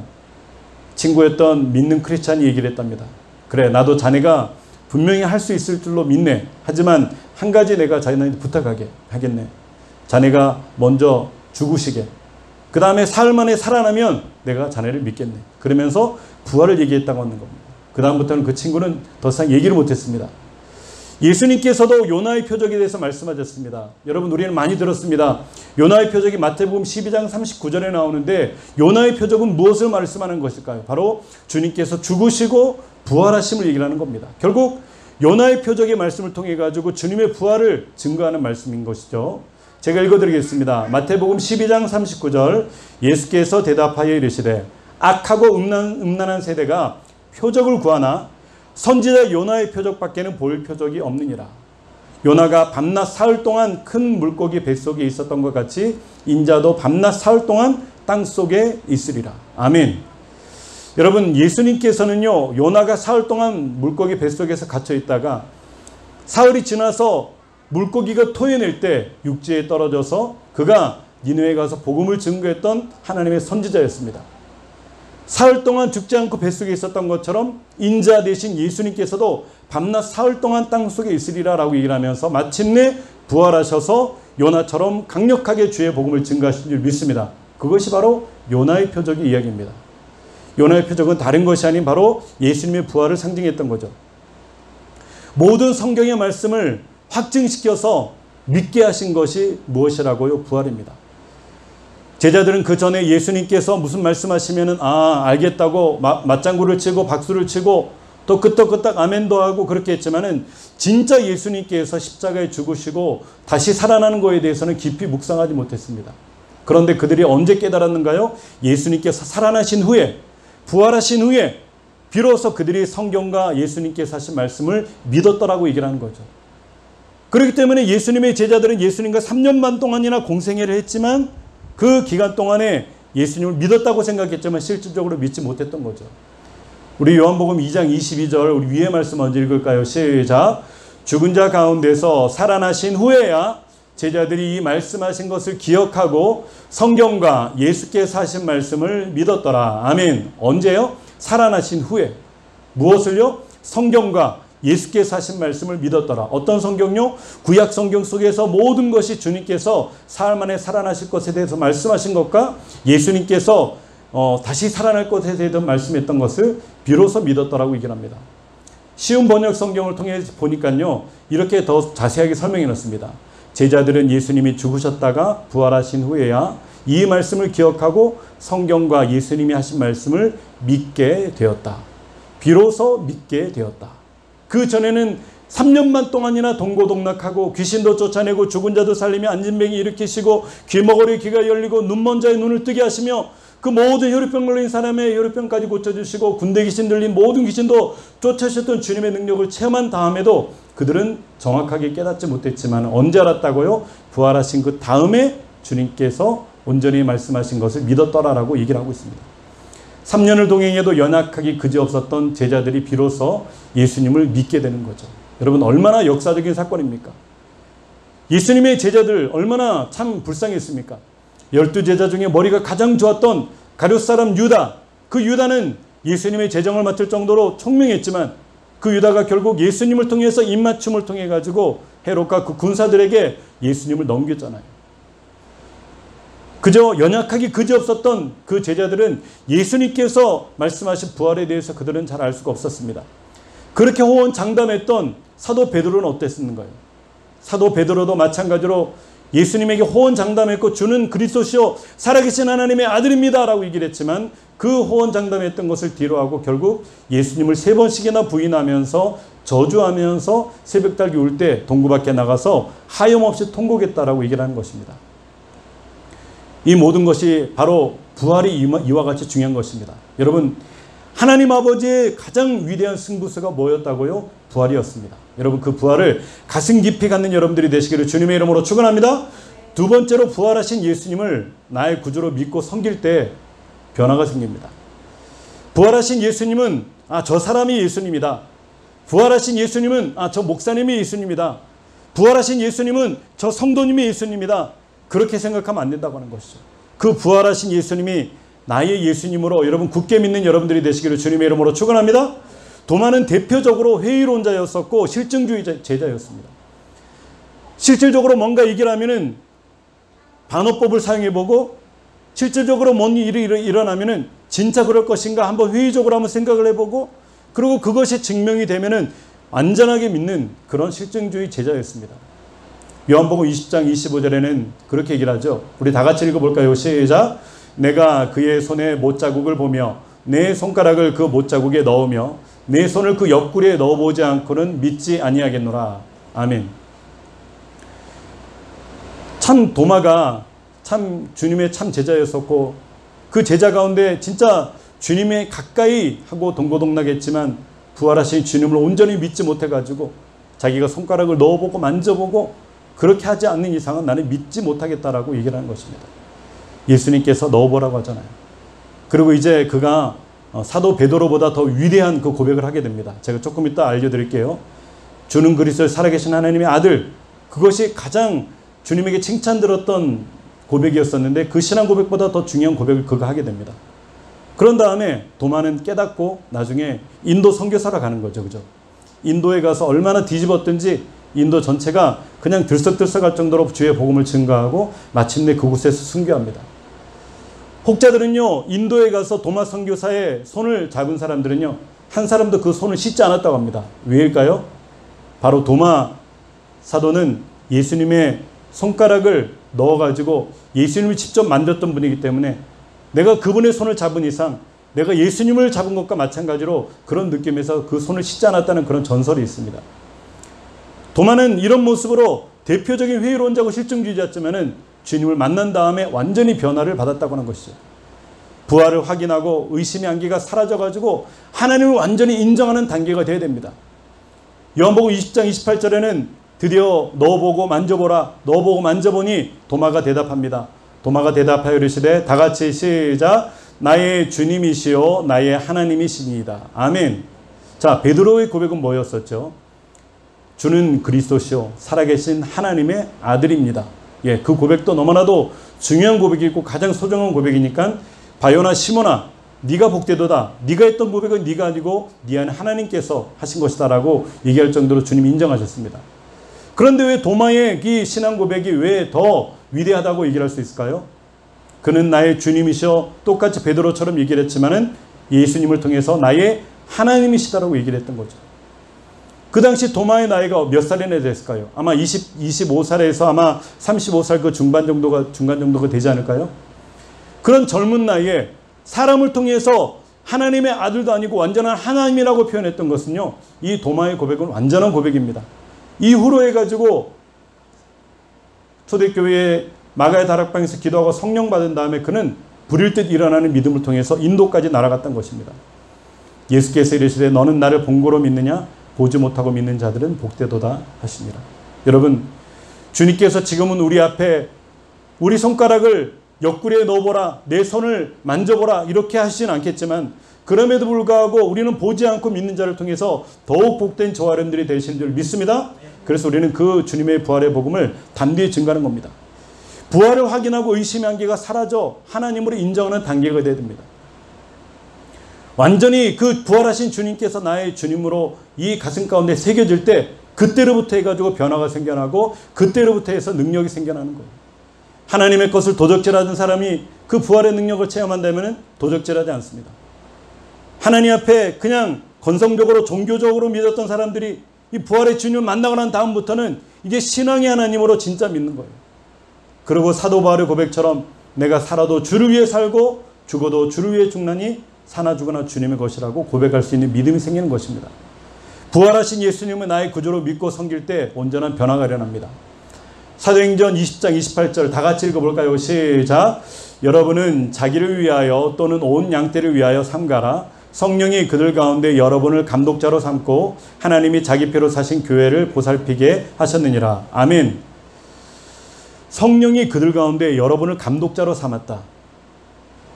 Speaker 5: 친구였던 믿는 크리스찬이 얘기를 했답니다. 그래, 나도 자네가 분명히 할 수 있을 줄로 믿네. 하지만 한 가지 내가 자네한테 부탁하게 하겠네. 자네가 먼저 죽으시게, 그 다음에 사흘 만에 살아나면 내가 자네를 믿겠네. 그러면서 부활을 얘기했다고 하는 겁니다. 그 다음부터는 그 친구는 더 이상 얘기를 못했습니다. 예수님께서도 요나의 표적에 대해서 말씀하셨습니다. 여러분, 우리는 많이 들었습니다. 요나의 표적이 마태복음 12장 39절에 나오는데, 요나의 표적은 무엇을 말씀하는 것일까요? 바로 주님께서 죽으시고 부활하심을 얘기를 하는 겁니다. 결국 요나의 표적의 말씀을 통해 가지고 주님의 부활을 증거하는 말씀인 것이죠. 제가 읽어드리겠습니다. 마태복음 12장 39절, 예수께서 대답하여 이르시되 악하고 음란한 세대가 표적을 구하나 선지자 요나의 표적밖에는 볼 표적이 없느니라. 요나가 밤낮 사흘 동안 큰 물고기 뱃속에 있었던 것 같이 인자도 밤낮 사흘 동안 땅속에 있으리라. 아멘. 여러분, 예수님께서는요, 요나가 사흘 동안 물고기 뱃속에서 갇혀 있다가 사흘이 지나서 물고기가 토해낼 때 육지에 떨어져서 그가 니느웨에 가서 복음을 증거했던 하나님의 선지자였습니다. 사흘 동안 죽지 않고 뱃속에 있었던 것처럼 인자 대신 예수님께서도 밤낮 사흘 동안 땅속에 있으리라 라고 얘기를 하면서 마침내 부활하셔서 요나처럼 강력하게 주의 복음을 증거하신 줄 믿습니다. 그것이 바로 요나의 표적의 이야기입니다. 요나의 표적은 다른 것이 아닌 바로 예수님의 부활을 상징했던 거죠. 모든 성경의 말씀을 확증시켜서 믿게 하신 것이 무엇이라고요? 부활입니다. 제자들은 그 전에 예수님께서 무슨 말씀하시면은 알겠다고 맞장구를 치고 박수를 치고 또 끄떡끄떡 아멘도 하고 그렇게 했지만은, 진짜 예수님께서 십자가에 죽으시고 다시 살아나는 것에 대해서는 깊이 묵상하지 못했습니다. 그런데 그들이 언제 깨달았는가요? 예수님께서 살아나신 후에, 부활하신 후에 비로소 그들이 성경과 예수님께서 하신 말씀을 믿었더라고 얘기를 하는 거죠. 그렇기 때문에 예수님의 제자들은 예수님과 3년 반 동안이나 공생애를 했지만 그 기간 동안에 예수님을 믿었다고 생각했지만 실질적으로 믿지 못했던 거죠. 우리 요한복음 2장 22절 우리 위에 말씀 먼저 읽을까요? 시작. 죽은 자 가운데서 살아나신 후에야 제자들이 이 말씀하신 것을 기억하고 성경과 예수께서 하신 말씀을 믿었더라. 아멘. 언제요? 살아나신 후에. 무엇을요? 성경과 예수께서 하신 말씀을 믿었더라. 어떤 성경요? 구약 성경 속에서 모든 것이 주님께서 사흘 만에 살아나실 것에 대해서 말씀하신 것과 예수님께서 다시 살아날 것에 대해서 말씀했던 것을 비로소 믿었더라고 얘기를 합니다. 쉬운 번역 성경을 통해 보니까요, 이렇게 더 자세하게 설명해 놓습니다. 제자들은 예수님이 죽으셨다가 부활하신 후에야 이 말씀을 기억하고 성경과 예수님이 하신 말씀을 믿게 되었다. 비로소 믿게 되었다. 그 전에는 3년만 동안이나 동고동락하고 귀신도 쫓아내고 죽은 자도 살리며 앉은 뱅이 일으키시고 귀머거리 귀가 열리고 눈먼 자의 눈을 뜨게 하시며 그 모든 혈루병 걸린 사람의 혈루병까지 고쳐주시고 군대 귀신 들린 모든 귀신도 쫓아주셨던 주님의 능력을 체험한 다음에도 그들은 정확하게 깨닫지 못했지만 언제 알았다고요? 부활하신 그 다음에 주님께서 온전히 말씀하신 것을 믿었더라라고 얘기를 하고 있습니다. 3년을 동행해도 연약하기 그지없었던 제자들이 비로소 예수님을 믿게 되는 거죠. 여러분, 얼마나 역사적인 사건입니까? 예수님의 제자들 얼마나 참 불쌍했습니까? 12제자 중에 머리가 가장 좋았던 가룟 사람 유다, 그 유다는 예수님의 재정을 맡을 정도로 총명했지만 그 유다가 결국 예수님을 통해서 입맞춤을 통해 가지고 헤롯과 그 군사들에게 예수님을 넘겼잖아요. 그저 연약하기 그지없었던 그 제자들은 예수님께서 말씀하신 부활에 대해서 그들은 잘 알 수가 없었습니다. 그렇게 호언장담했던 사도 베드로는 어땠는가요? 사도 베드로도 마찬가지로 예수님에게 호언장담했고 주는 그리스도시요 살아계신 하나님의 아들입니다 라고 얘기를 했지만 그 호언장담했던 것을 뒤로하고 결국 예수님을 3번씩이나 부인하면서 저주하면서 새벽달기 울 때 동구 밖에 나가서 하염없이 통곡했다라고 얘기를 하는 것입니다. 이 모든 것이 바로 부활이 이와 같이 중요한 것입니다. 여러분, 하나님 아버지의 가장 위대한 승부수가 뭐였다고요? 부활이었습니다. 여러분, 그 부활을 가슴 깊이 갖는 여러분들이 되시기를 주님의 이름으로 축원합니다. 두 번째로 부활하신 예수님을 나의 구주로 믿고 섬길 때 변화가 생깁니다. 부활하신 예수님은 저 사람이 예수님이다. 부활하신 예수님은 저 목사님이 예수님이다. 부활하신 예수님은 저 성도님이 예수님이다. 그렇게 생각하면 안 된다고 하는 것이죠. 그 부활하신 예수님이 나의 예수님으로 여러분 굳게 믿는 여러분들이 되시기를 주님의 이름으로 축원합니다. 도마는 대표적으로 회의로운 자였었고 실증주의 제자였습니다. 실질적으로 뭔가 얘기를 하면은 반어법을 사용해보고 실질적으로 뭔 일이 일어나면은 진짜 그럴 것인가 한번 회의적으로 한번 생각을 해보고 그리고 그것이 증명이 되면은 안전하게 믿는 그런 실증주의 제자였습니다. 요한복음 20장 25절에는 그렇게 얘기를 하죠. 우리 다 같이 읽어볼까요? 시작. 내가 그의 손에 못자국을 보며 내 손가락을 그 못자국에 넣으며 내 손을 그 옆구리에 넣어보지 않고는 믿지 아니하겠노라. 아멘. 참 도마가 참 주님의 참 제자였었고 그 제자 가운데 진짜 주님의 가까이 하고 동고동락했지만 부활하신 주님을 온전히 믿지 못해가지고 자기가 손가락을 넣어보고 만져보고 그렇게 하지 않는 이상은 나는 믿지 못하겠다라고 얘기를 하는 것입니다. 예수님께서 넣어보라고 하잖아요. 그리고 이제 그가 사도 베드로보다 더 위대한 그 고백을 하게 됩니다. 제가 조금 이따 알려드릴게요. 주는 그리스도의 살아계신 하나님의 아들, 그것이 가장 주님에게 칭찬 들었던 고백이었었는데 그 신앙 고백보다 더 중요한 고백을 그가 하게 됩니다. 그런 다음에 도마는 깨닫고 나중에 인도 선교사로 가는 거죠. 그죠? 인도에 가서 얼마나 뒤집었든지 인도 전체가 그냥 들썩들썩할 정도로 주의 복음을 증거하고 마침내 그곳에서 순교합니다. 혹자들은요, 인도에 가서 도마 선교사의 손을 잡은 사람들은요, 한 사람도 그 손을 씻지 않았다고 합니다. 왜일까요? 바로 도마 사도는 예수님의 손가락을 넣어가지고 예수님을 직접 만졌던 분이기 때문에 내가 그분의 손을 잡은 이상 내가 예수님을 잡은 것과 마찬가지로 그런 느낌에서 그 손을 씻지 않았다는 그런 전설이 있습니다. 도마는 이런 모습으로 대표적인 회의로운 자고 실증주의자였지만은 주님을 만난 다음에 완전히 변화를 받았다고 하는 것이죠. 부활을 확인하고 의심의 안개가 사라져가지고 하나님을 완전히 인정하는 단계가 되어야 됩니다. 요한복음 20장 28절에는 드디어 넣어보고 만져보라. 넣어보고 만져보니 도마가 대답합니다. 도마가 대답하여 이르시되 다 같이 시작. 나의 주님이시요 나의 하나님이시니이다. 아멘. 자, 베드로의 고백은 뭐였었죠? 주는 그리스도시요 살아계신 하나님의 아들입니다. 예, 그 고백도 너무나도 중요한 고백이고 가장 소중한 고백이니까 바요나 시몬아 네가 복되도다. 네가 했던 고백은 네가 아니고 네 안에 하나님께서 하신 것이다 라고 얘기할 정도로 주님이 인정하셨습니다. 그런데 왜 도마의 이 신앙 고백이 왜 더 위대하다고 얘기를 할 수 있을까요? 그는 나의 주님이셔 똑같이 베드로처럼 얘기를 했지만은 예수님을 통해서 나의 하나님이시다라고 얘기를 했던 거죠. 그 당시 도마의 나이가 몇 살이나 됐을까요? 아마 25살에서 아마 35살 그 중간 정도가 되지 않을까요? 그런 젊은 나이에 사람을 통해서 하나님의 아들도 아니고 완전한 하나님이라고 표현했던 것은요, 이 도마의 고백은 완전한 고백입니다. 이후로 해가지고 초대교회의 마가의 다락방에서 기도하고 성령 받은 다음에 그는 불일 듯 일어나는 믿음을 통해서 인도까지 날아갔던 것입니다. 예수께서 이르시되 너는 나를 본고로 믿느냐? 보지 못하고 믿는 자들은 복되도다 하시니라. 여러분, 주님께서 지금은 우리 앞에 우리 손가락을 옆구리에 넣어보라, 내 손을 만져보라 이렇게 하시진 않겠지만 그럼에도 불구하고 우리는 보지 않고 믿는 자를 통해서 더욱 복된 저와 여러분들이 되시는 줄 믿습니다. 그래서 우리는 그 주님의 부활의 복음을 담대히 증거하는 겁니다. 부활을 확인하고 의심의 한계가 사라져 하나님으로 인정하는 단계가 되어야 됩니다. 완전히 그 부활하신 주님께서 나의 주님으로 이 가슴 가운데 새겨질 때 그때로부터 해가지고 변화가 생겨나고 그때로부터 해서 능력이 생겨나는 거예요. 하나님의 것을 도적질하던 사람이 그 부활의 능력을 체험한다면 도적질하지 않습니다. 하나님 앞에 그냥 건성적으로 종교적으로 믿었던 사람들이 이 부활의 주님을 만나고 난 다음부터는 이제 신앙의 하나님으로 진짜 믿는 거예요. 그리고 사도 바울의 고백처럼 내가 살아도 주를 위해 살고 죽어도 주를 위해 죽나니 사나 죽으나 주님의 것이라고 고백할 수 있는 믿음이 생기는 것입니다. 부활하신 예수님을 나의 구주로 믿고 섬길 때 온전한 변화가 일어납니다. 사도행전 20장 28절 다 같이 읽어볼까요? 시작. 여러분은 자기를 위하여 또는 온 양떼를 위하여 삼가라. 성령이 그들 가운데 여러분을 감독자로 삼고 하나님이 자기 피로 사신 교회를 보살피게 하셨느니라. 아멘. 성령이 그들 가운데 여러분을 감독자로 삼았다.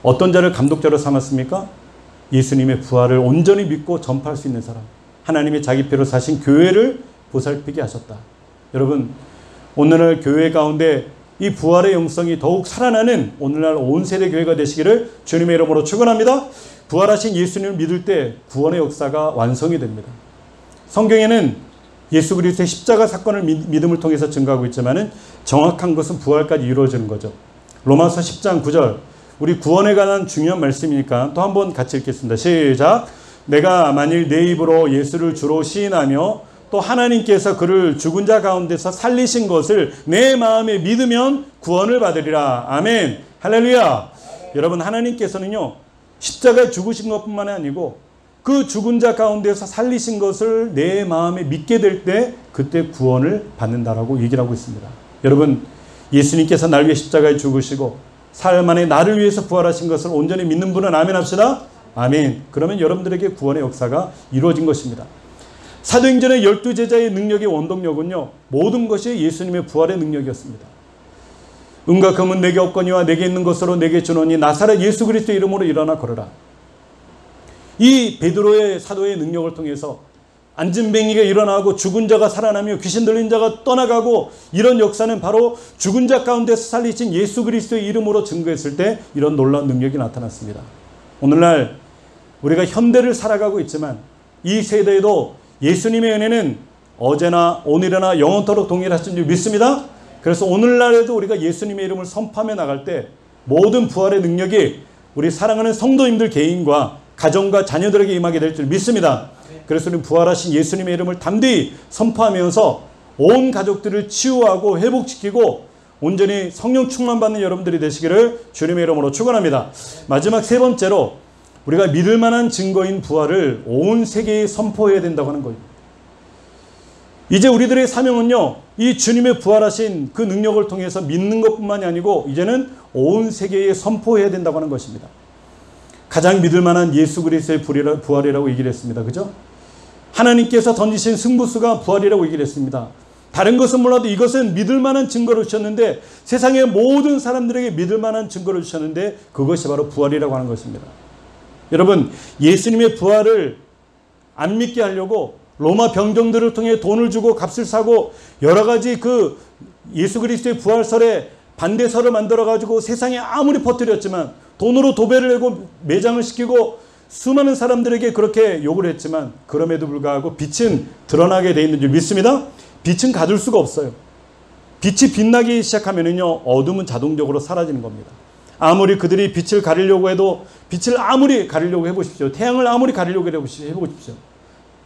Speaker 5: 어떤 자를 감독자로 삼았습니까? 예수님의 부활을 온전히 믿고 전파할 수 있는 사람. 하나님이 자기 피로 사신 교회를 보살피게 하셨다. 여러분, 오늘날 교회 가운데 이 부활의 영성이 더욱 살아나는 오늘날 온 세대 교회가 되시기를 주님의 이름으로 축원합니다. 부활하신 예수님을 믿을 때 구원의 역사가 완성이 됩니다. 성경에는 예수 그리스도의 십자가 사건을 믿음을 통해서 증거하고 있지만은 정확한 것은 부활까지 이루어지는 거죠. 로마서 10장 9절 우리 구원에 관한 중요한 말씀이니까 또 한번 같이 읽겠습니다. 시작. 내가 만일 내 입으로 예수를 주로 시인하며 또 하나님께서 그를 죽은 자 가운데서 살리신 것을 내 마음에 믿으면 구원을 받으리라. 아멘. 할렐루야. 여러분, 하나님께서는요 십자가에 죽으신 것뿐만 아니고 그 죽은 자 가운데서 살리신 것을 내 마음에 믿게 될 때 그때 구원을 받는다라고 얘기를 하고 있습니다. 여러분, 예수님께서 날 위해 십자가에 죽으시고 사흘 만에 나를 위해서 부활하신 것을 온전히 믿는 분은 아멘 합시다. 아멘. 그러면 여러분들에게 구원의 역사가 이루어진 것입니다. 사도행전의 12제자의 능력의 원동력은요 모든 것이 예수님의 부활의 능력이었습니다. 은과 금은 내게 없거니와 내게 있는 것으로 내게 주노니 나사렛 예수 그리스도의 이름으로 일어나 걸으라. 이 베드로의 사도의 능력을 통해서 안진뱅이가 일어나고 죽은 자가 살아나며 귀신 들린 자가 떠나가고 이런 역사는 바로 죽은 자 가운데서 살리신 예수 그리스도의 이름으로 증거했을 때 이런 놀라운 능력이 나타났습니다. 오늘날 우리가 현대를 살아가고 있지만 이 세대에도 예수님의 은혜는 어제나 오늘이나 영원토록 동일하신 줄 믿습니다. 그래서 오늘날에도 우리가 예수님의 이름을 선포하며 나갈 때 모든 부활의 능력이 우리 사랑하는 성도님들 개인과 가정과 자녀들에게 임하게 될 줄 믿습니다. 그래서 우리는 부활하신 예수님의 이름을 담대히 선포하면서 온 가족들을 치유하고 회복시키고 온전히 성령 충만받는 여러분들이 되시기를 주님의 이름으로 축원합니다. 마지막 세 번째로 우리가 믿을 만한 증거인 부활을 온 세계에 선포해야 된다고 하는 거예요. 이제 우리들의 사명은요 이 주님의 부활하신 그 능력을 통해서 믿는 것뿐만이 아니고 이제는 온 세계에 선포해야 된다고 하는 것입니다. 가장 믿을 만한 예수 그리스도의 부활이라고 얘기를 했습니다. 그죠? 하나님께서 던지신 승부수가 부활이라고 얘기를 했습니다. 다른 것은 몰라도 이것은 믿을 만한 증거를 주셨는데 세상의 모든 사람들에게 믿을 만한 증거를 주셨는데 그것이 바로 부활이라고 하는 것입니다. 여러분, 예수님의 부활을 안 믿게 하려고 로마 병정들을 통해 돈을 주고 값을 사고 여러 가지 그 예수 그리스도의 부활설에 반대설을 만들어가지고 세상에 아무리 퍼뜨렸지만 돈으로 도배를 내고 매장을 시키고 수많은 사람들에게 그렇게 욕을 했지만 그럼에도 불구하고 빛은 드러나게 돼 있는 줄 믿습니다. 빛은 가둘 수가 없어요. 빛이 빛나기 시작하면은요, 어둠은 자동적으로 사라지는 겁니다. 아무리 그들이 빛을 가리려고 해도 빛을 아무리 가리려고 해보십시오. 태양을 아무리 가리려고 해보십시오.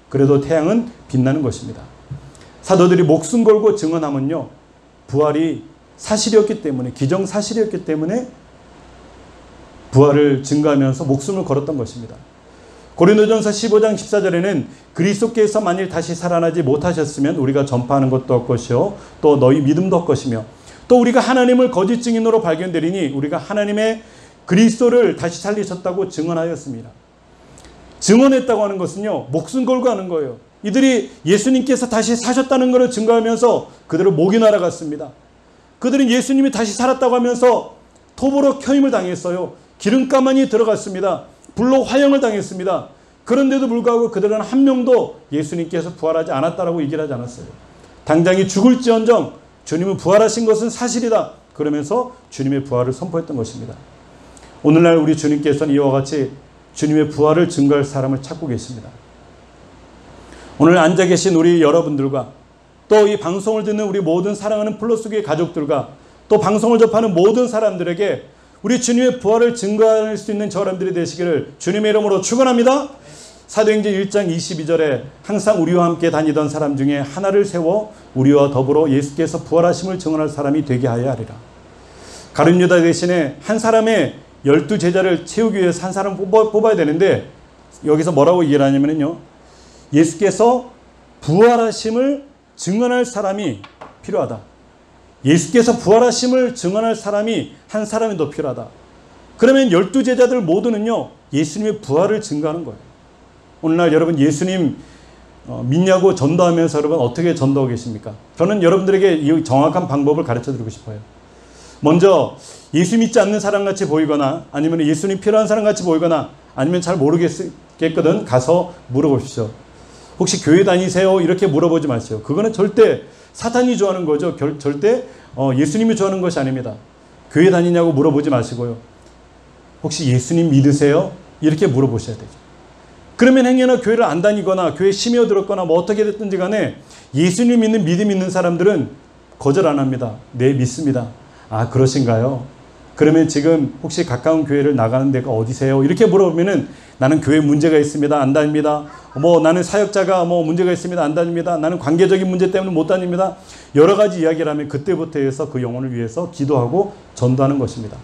Speaker 5: 그래도 태양은 빛나는 것입니다. 사도들이 목숨 걸고 증언하면요, 부활이 사실이었기 때문에, 기정사실이었기 때문에 부활을 증거하면서 목숨을 걸었던 것입니다. 고린도전서 15장 14절에는 그리스도께서 만일 다시 살아나지 못하셨으면 우리가 전파하는 것도 헛것이요 또 너희 믿음도 헛것이며 또 우리가 하나님을 거짓 증인으로 발견되리니 우리가 하나님의 그리스도를 다시 살리셨다고 증언하였습니다. 증언했다고 하는 것은요, 목숨 걸고 하는 거예요. 이들이 예수님께서 다시 사셨다는 것을 증거하면서 그들을 목이 날아갔습니다. 그들은 예수님이 다시 살았다고 하면서 톱으로 켜임을 당했어요. 기름가만이 들어갔습니다. 불로 화형을 당했습니다. 그런데도 불구하고 그들은 한 명도 예수님께서 부활하지 않았다라고 얘기를 하지 않았어요. 당장이 죽을지언정 주님은 부활하신 것은 사실이다. 그러면서 주님의 부활을 선포했던 것입니다. 오늘날 우리 주님께서는 이와 같이 주님의 부활을 증거할 사람을 찾고 계십니다. 오늘 앉아 계신 우리 여러분들과 또 이 방송을 듣는 우리 모든 사랑하는 플러스교회 가족들과 또 방송을 접하는 모든 사람들에게 우리 주님의 부활을 증거할 수 있는 저람들이 되시기를 주님의 이름으로 축원합니다. 사도행전 1장 22절에 항상 우리와 함께 다니던 사람 중에 하나를 세워 우리와 더불어 예수께서 부활하심을 증언할 사람이 되게 하여 하리라. 가룟 유다 대신에 한 사람의 12제자를 채우기 위해서 한 사람 뽑아야 되는데 여기서 뭐라고 얘기를 하냐면요, 예수께서 부활하심을 증언할 사람이 필요하다. 예수께서 부활하심을 증언할 사람이 한 사람이 더 필요하다. 그러면 12제자들 모두는요, 예수님의 부활을 증거하는 거예요. 오늘날 여러분 예수님 믿냐고 전도하면서 여러분 어떻게 전도하고 계십니까? 저는 여러분들에게 이 정확한 방법을 가르쳐 드리고 싶어요. 먼저 예수 믿지 않는 사람같이 보이거나 아니면 예수님 필요한 사람같이 보이거나 아니면 잘 모르겠거든 가서 물어보십시오. 혹시 교회 다니세요? 이렇게 물어보지 마세요. 그거는 절대 사탄이 좋아하는 거죠. 절대 예수님이 좋아하는 것이 아닙니다. 교회 다니냐고 물어보지 마시고요. 혹시 예수님 믿으세요? 이렇게 물어보셔야 되죠. 그러면 행여나 교회를 안 다니거나 교회에 심어들었거나 뭐 어떻게 됐든지 간에 예수님 믿는 믿음 있는 사람들은 거절 안 합니다. 네, 믿습니다. 아, 그러신가요? 그러면 지금 혹시 가까운 교회를 나가는 데가 어디세요? 이렇게 물어보면은 나는 교회 문제가 있습니다. 안 다닙니다. 나는 사역자가 문제가 있습니다. 안 다닙니다. 나는 관계적인 문제 때문에 못 다닙니다. 여러 가지 이야기를 하면 그때부터 해서 그 영혼을 위해서 기도하고 전도하는 것입니다.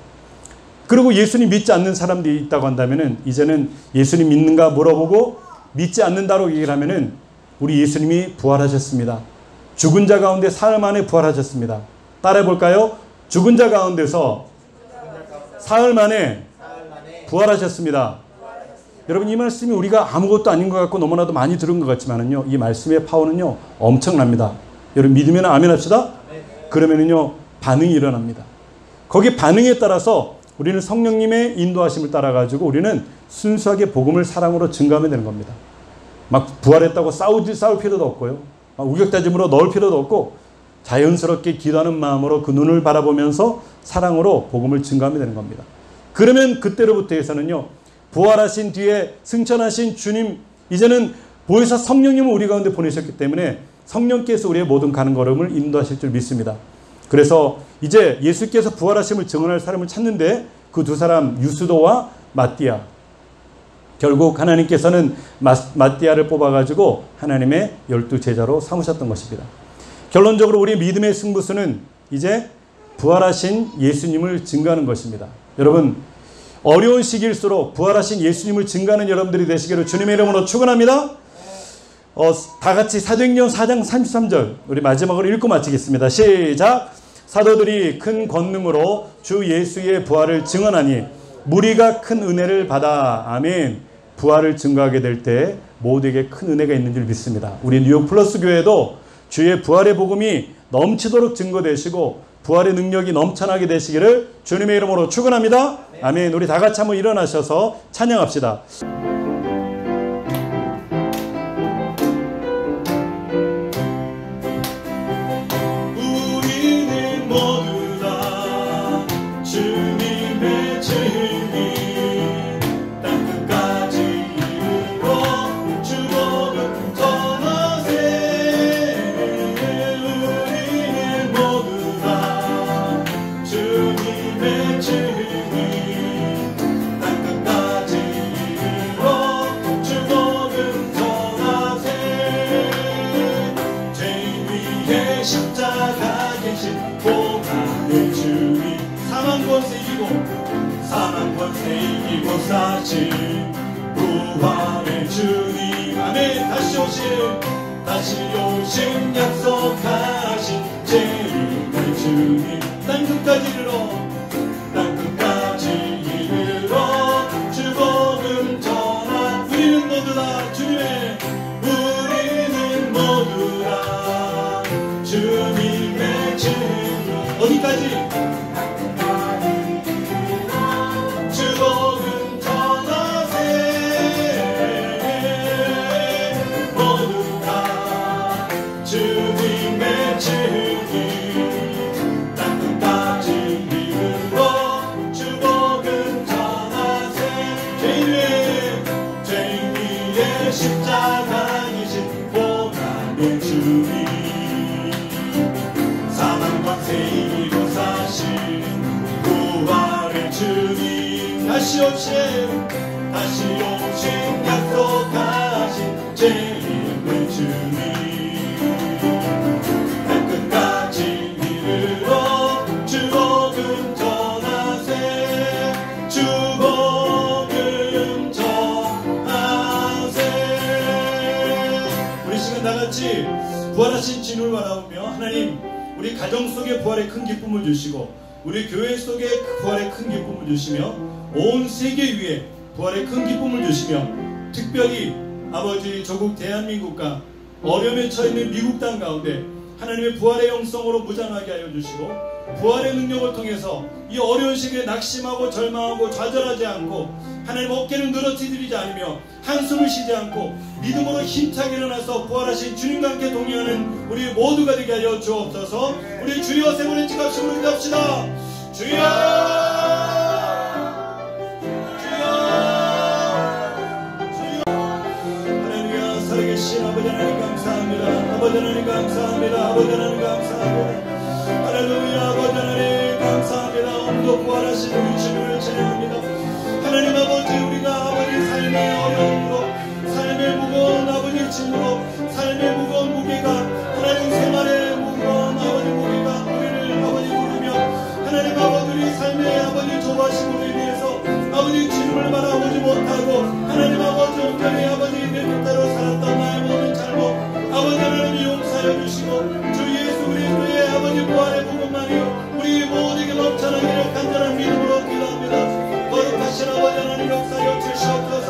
Speaker 5: 그리고 예수님 믿지 않는 사람들이 있다고 한다면은 이제는 예수님 믿는가 물어보고 믿지 않는다고 얘기를 하면은 우리 예수님이 부활하셨습니다. 죽은 자 가운데 사흘 만에 부활하셨습니다. 따라해 볼까요? 죽은 자 가운데서 사흘 만에 부활하셨습니다. 여러분 이 말씀이 우리가 아무것도 아닌 것 같고 너무나도 많이 들은 것 같지만은요, 이 말씀의 파워는요 엄청납니다. 여러분 믿으면 아멘 합시다. 그러면은요 반응이 일어납니다. 거기 반응에 따라서 우리는 성령님의 인도하심을 따라가지고 우리는 순수하게 복음을 사랑으로 증거하면 되는 겁니다. 막 부활했다고 싸울 필요도 없고요. 막 우격다짐으로 넣을 필요도 없고 자연스럽게 기도하는 마음으로 그 눈을 바라보면서 사랑으로 복음을 증거하면 되는 겁니다. 그러면 그때로부터 해서는요, 부활하신 뒤에 승천하신 주님, 이제는 보혜사 성령님을 우리 가운데 보내셨기 때문에 성령께서 우리의 모든 가는 걸음을 인도하실 줄 믿습니다. 그래서 이제 예수께서 부활하심을 증언할 사람을 찾는데 그 두 사람 유스도와 마띠아, 결국 하나님께서는 마띠아를 뽑아가지고 하나님의 12제자로 삼으셨던 것입니다. 결론적으로 우리의 믿음의 승부수는 이제 부활하신 예수님을 증거하는 것입니다. 여러분 어려운 시기일수록 부활하신 예수님을 증거하는 여러분들이 되시기를 주님의 이름으로 축원합니다. 다 같이 사도행전 4장 33절 우리 마지막으로 읽고 마치겠습니다. 시작. 사도들이 큰 권능으로 주 예수의 부활을 증언하니 무리가 큰 은혜를 받아 아멘. 부활을 증거하게 될 때 모두에게 큰 은혜가 있는 줄 믿습니다. 우리 뉴욕 플러스 교회도 주의 부활의 복음이 넘치도록 증거되시고 부활의 능력이 넘쳐나게 되시기를 주님의 이름으로 축원합니다. 아멘. 우리 다 같이 한번 일어나셔서 찬양합시다.
Speaker 3: 사망 권세 이기고 사신 부활의 주님 아멘. 다시 오신 약속하신 재림의 주님 땅 끝까지 이르러 주 복음 전하. 우리는 모두라 주님의 증인. 어디까지? 주 복음 전하세. 모두가 주님의 증인. 땅 끝까지 이르러 주 복음 전하세. 죄인 위에 십자가이신 고난의 주님. 사망 권세 이기고 사신 부활의 주님. 다시 오신 약속하신 재림의 주님. 땅 끝까지 이르러 주 복음 전하세. 주 복음 전하세. 우리 시간 다같이 부활하신 주님을 바라보며 하나님 우리 가정 속에 부활의 큰 기쁨을 주시고 우리 교회 속에 부활의 큰 기쁨을 주시며 온 세계 위에 부활의 큰 기쁨을 주시며 특별히 아버지 조국 대한민국과 어려움에 처해있는 미국 땅 가운데 하나님의 부활의 영성으로 무장하게 하여 주시고 부활의 능력을 통해서 이 어려운 시기에 낙심하고 절망하고 좌절하지 않고 하나님 어깨를 늘어뜨리지 않으며 한숨을 쉬지 않고 믿음으로 힘차게 일어나서 부활하신 주님과 함께 동행하는 우리 모두가 되게 하여 주옵소서. 우리 주여 세 번의 지갑심으로 기도합시다. 주여 할렐루야. 살아계신 아버지 하나님 감사합니다. 아버지 하나님 감사합니다. 아버지 하나님 감사합니다. 할렐루야. 아버지 하나님 감사합니다. 오늘도 부활하신 우리 주님을 찬양합니다. 하나님 아버지 우리가 아버지 삶의 어려움으로 삶의 무거운 아버지 짐으로 삶의 무거운 무게가 하나님 생활의 무거운 아버지 무게가 우리를 아버지 부르며 하나님 아버지 우리 삶의 아버지 조바심으로 인해서 아버지 주님을 바라보지 못하고 하나님 아버지 온전히 아버지 내 뜻대로 살았던 나의 모든 잘못 아버지 하나님이 용서하여 주시고 주 예수 그리스도의 아버지 부활의 복음만이 우리 모두에게 넘쳐나기를 간절한 믿음으로 기도합니다. 거룩하신 아버지 하나님 역사여 주시옵소서.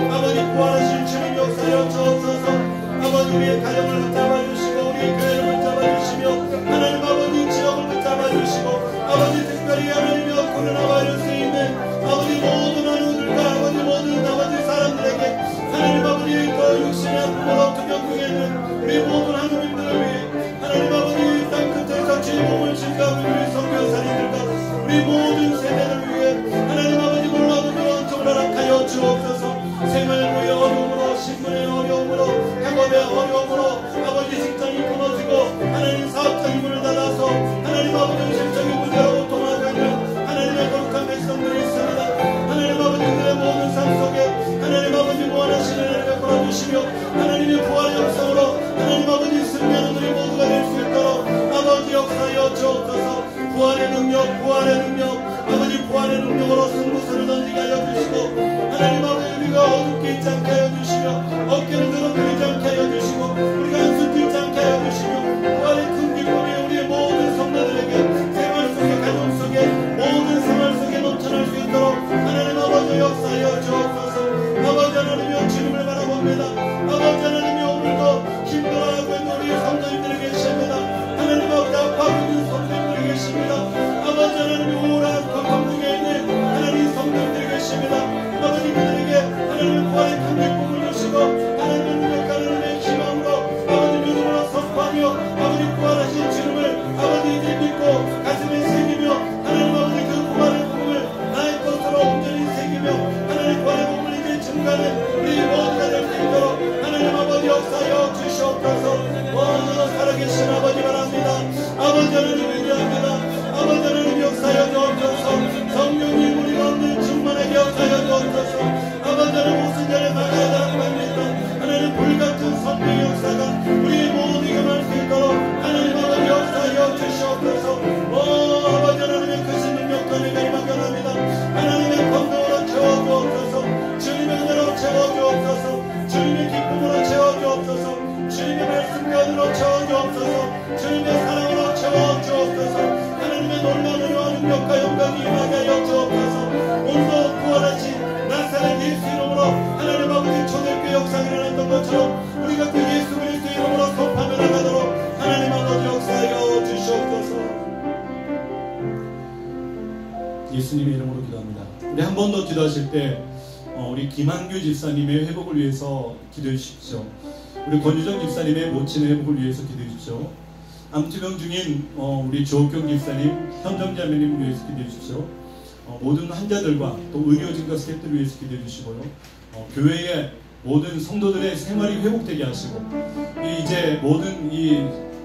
Speaker 3: 아버지 부활하신 주님 역사여 주옵소서. 아버지 우리의 가정을 붙잡아 주시고 우리 교회를 붙잡아 주시며 하나님 아버지 지역을 붙잡아 주시고 아버지 특별히 하나님의 코로나 바이러스에 있는 아버지 모든 하나님들과 아버지 모든 아버지 사람들에게 하나님 아버지 그 육신의 아픔으로 투병중에 있는 우리 모든 하나님들을 위해 하나님 아버지 땅끝에서 주의 몸을 증가하고 우리 선교사님들과 우리 모든 세대를 위해 하나님 아버지 몰라보며 허락하여 주옵소서. 생활의 어려움으로 신분의 어려움으로 학업의 어려움으로 아버지 직장이 끊어지고 하나님 사업적인 문을 닫아서 하나님 아버지 실적인 문제로 고통하고 있는 하나님의 거룩한 백성들이 있습니다. 하나님 아버지 그의 모든 삶 속에 하나님 아버지 무한하신 은혜를 베풀어 주시며 하나님의 부활의 역사로 하나님 아버지 승리하는 우리 모두가 될 수 있도록 아버지 역사하여 주옵소서. 부활의 능력 아버지 부활의 능력으로 승부수를 던지게 하여 주시고 하나님 아버지 우리가 어둡게 있지 않게 하여 주시며 어깨를 늘어뜨리지 않게 하여 주시고 우리가 한숨 뛰지 않게 하여 주시며 부활의 큰 기쁨이 우리의 모든 성도들에게 생활 속에 가정 속에 모든 생활 속에 넘쳐날 수 있도록 하나님 아버지 역사하여 주옵소서. 아버지 하나님의 주님을 바라봅니다. 아버지 하나님이 오늘도 힘들어하고 있는 우리 성도님들이 계십니다. 하나님 아버지 아파하고 있는 성도님들이 계십니다. 아버지 하나님이 우울한 고통 중에 있는 하나님 성도님들이 계십니다. 아버지 그들에게 하나님의 부활의 큰 기쁨
Speaker 5: 예수님의 이름으로 기도합니다. 우리 한 번 더 기도하실 때 우리 김한규 집사님의 회복을 위해서 기도해 주십시오. 우리 권유정 집사님의 모친의 회복을 위해서 기도해 주십시오. 암투병 중인 우리 조옥경 집사님, 현정자매님을 위해서 기도해 주십시오. 모든 환자들과 또 의료진과 스태프들을 위해서 기도해 주시고요. 교회의 모든 성도들의 생활이 회복되게 하시고 이제 모든 이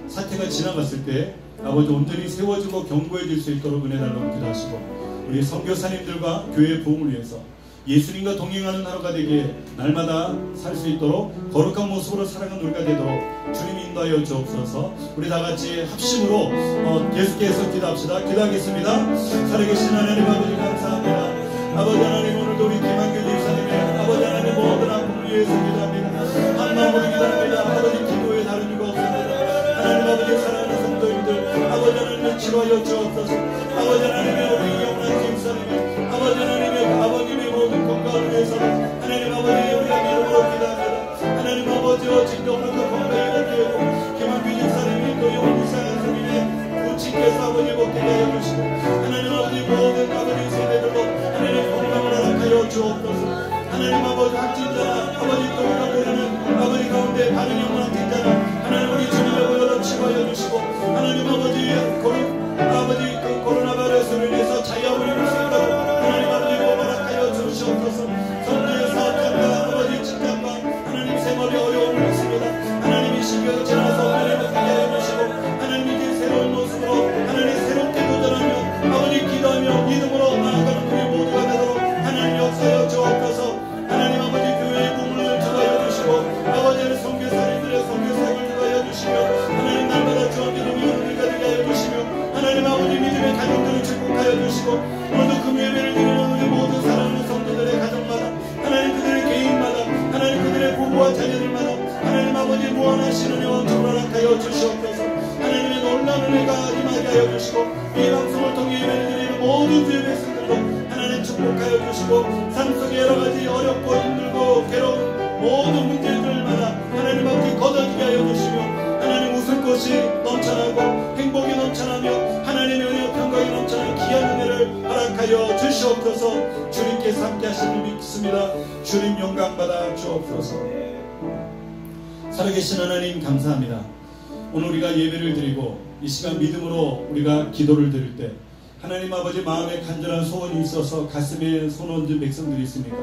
Speaker 5: 사태가 지나갔을 때 아버지 온전히 세워지고 견고해질 수 있도록 은혜 달라고 기도하시고 우리 선교사님들과 교회의 부흥을 위해서 예수님과 동행하는 하루가 되게 날마다 살 수 있도록 거룩한 모습으로 살아가는 우리가 되도록 주님 인도하여 주옵소서. 우리 다같이 합심으로 계속해서 기도합시다. 기도하겠습니다. 살아계신 하나님 아버지 감사합니다. 아버지 하나님 오늘도 우리 김한규 집사님의 아버지 하나님 모든 아픔을 위해서 기도합니다. 한 마음으로 기도합니다. 아버지 기도에 다른 이유가 없습니다. 하나님 아버지 사랑하는 성도님들 아버지 하나님을 치료하여 주옵소서. 아버지 하나님의 우리 영원한 집사님의 아버지 하나님의 아버님의 모든 건강을 위해서 하나님 아버지 우리가 믿음으로 기도합니다. 하나님 아버지와 진정으로 건강이 되고 김한규 집사님이 또 영원 이상한 스님의 부친께서 아버지 복되게 하여 주시고 하나님 아버지 모든 아버지 세대들로 하나님 건강을 허락하여 주옵소서. 하나님 아버지 확진자나 아버지 또 우리가 모르는 아버지 가운데 다른 영혼 확진자나 하나님 우리 주님의 보혈로 치료하여 주시고 하나님 아버지 코로나 바이러스로 인해서 자유함을 입을 수 있도록 하나님 아버지 허락하여 주시옵소서. 성도의 사업장과 아버지 직장과 하나님 생활이 어려움을 있습니다. 하나님 이 시기가 지나서 하나님 복되게 하여 주시고 하나님 이제 새로운 모습으로 하나님 새롭게 도전하며 아버지 기도하며 믿음으로 나아가는 우리 모두가 되도록 하나님 역사여 주옵소서. 하나님 아버지 교회의 부흥을 주하여 주시고 아버지는 선교사님들의 선교사역을 주하여 주시며 하나님 날마다 주와 믿음이 우리가 되게 하여 주시며 하나님 아버지 믿음의 가정들을 축복하여 주시고 오늘도 금요일을 드리는 우리 모든 사랑하는 성도들의 가정마다 하나님 그들의 개인마다 하나님 그들의 부부와 자녀들마다 하나님 아버지 무한하시는 영원 허락하여 주시옵소서. 하나님의 놀라운 은혜가 임하게 하여 주시고 이 방송을 통해 예배드리는 모든 주의 백성들도 하나님 축복하여 주시고 삶 속에 여러 가지 어렵고 힘들고 괴로운 모든 문제들마다 하나님 아버지 걷어지게 하여 주시며 하나님 웃을 것이 넘쳐나고 행복이 넘쳐나며 하나님의 은혜와 평강이 넘쳐나는 귀한 은혜를 허락하여 주시옵소서. 주님께서 함께 하시는 믿습니다. 주님 영광 받아 주옵소서. 살아계신 하나님 감사합니다. 오늘 우리가 예배를 드리고 이 시간 믿음으로 우리가 기도를 드릴 때 하나님 아버지 마음에 간절한 소원이 있어서 가슴에 손 얹은 백성들이 있습니까?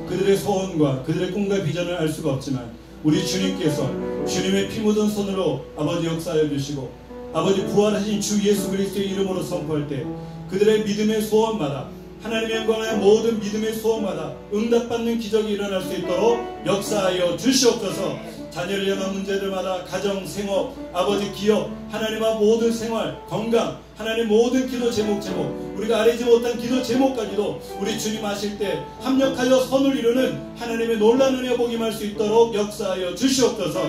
Speaker 5: 그들의 소원과 그들의 꿈과 비전을 알 수가 없지만 우리 주님께서 주님의 피 묻은 손으로 아버지 역사하여 주시고 아버지 부활하신 주 예수 그리스도의 이름으로 선포할 때 그들의 믿음의 소원마다 하나님의 영광의 모든 믿음의 소원마다 응답받는 기적이 일어날 수 있도록 역사하여 주시옵소서. 자녀를 향한 문제들마다 가정, 생업, 아버지 기업, 하나님과 모든 생활, 건강, 하나님 모든 기도 제목 우리가 알지 못한 기도 제목까지도 우리 주님 아실 때 합력하여 선을 이루는 하나님의 놀라운 은혜 복이 임할 수 있도록 역사하여 주시옵소서.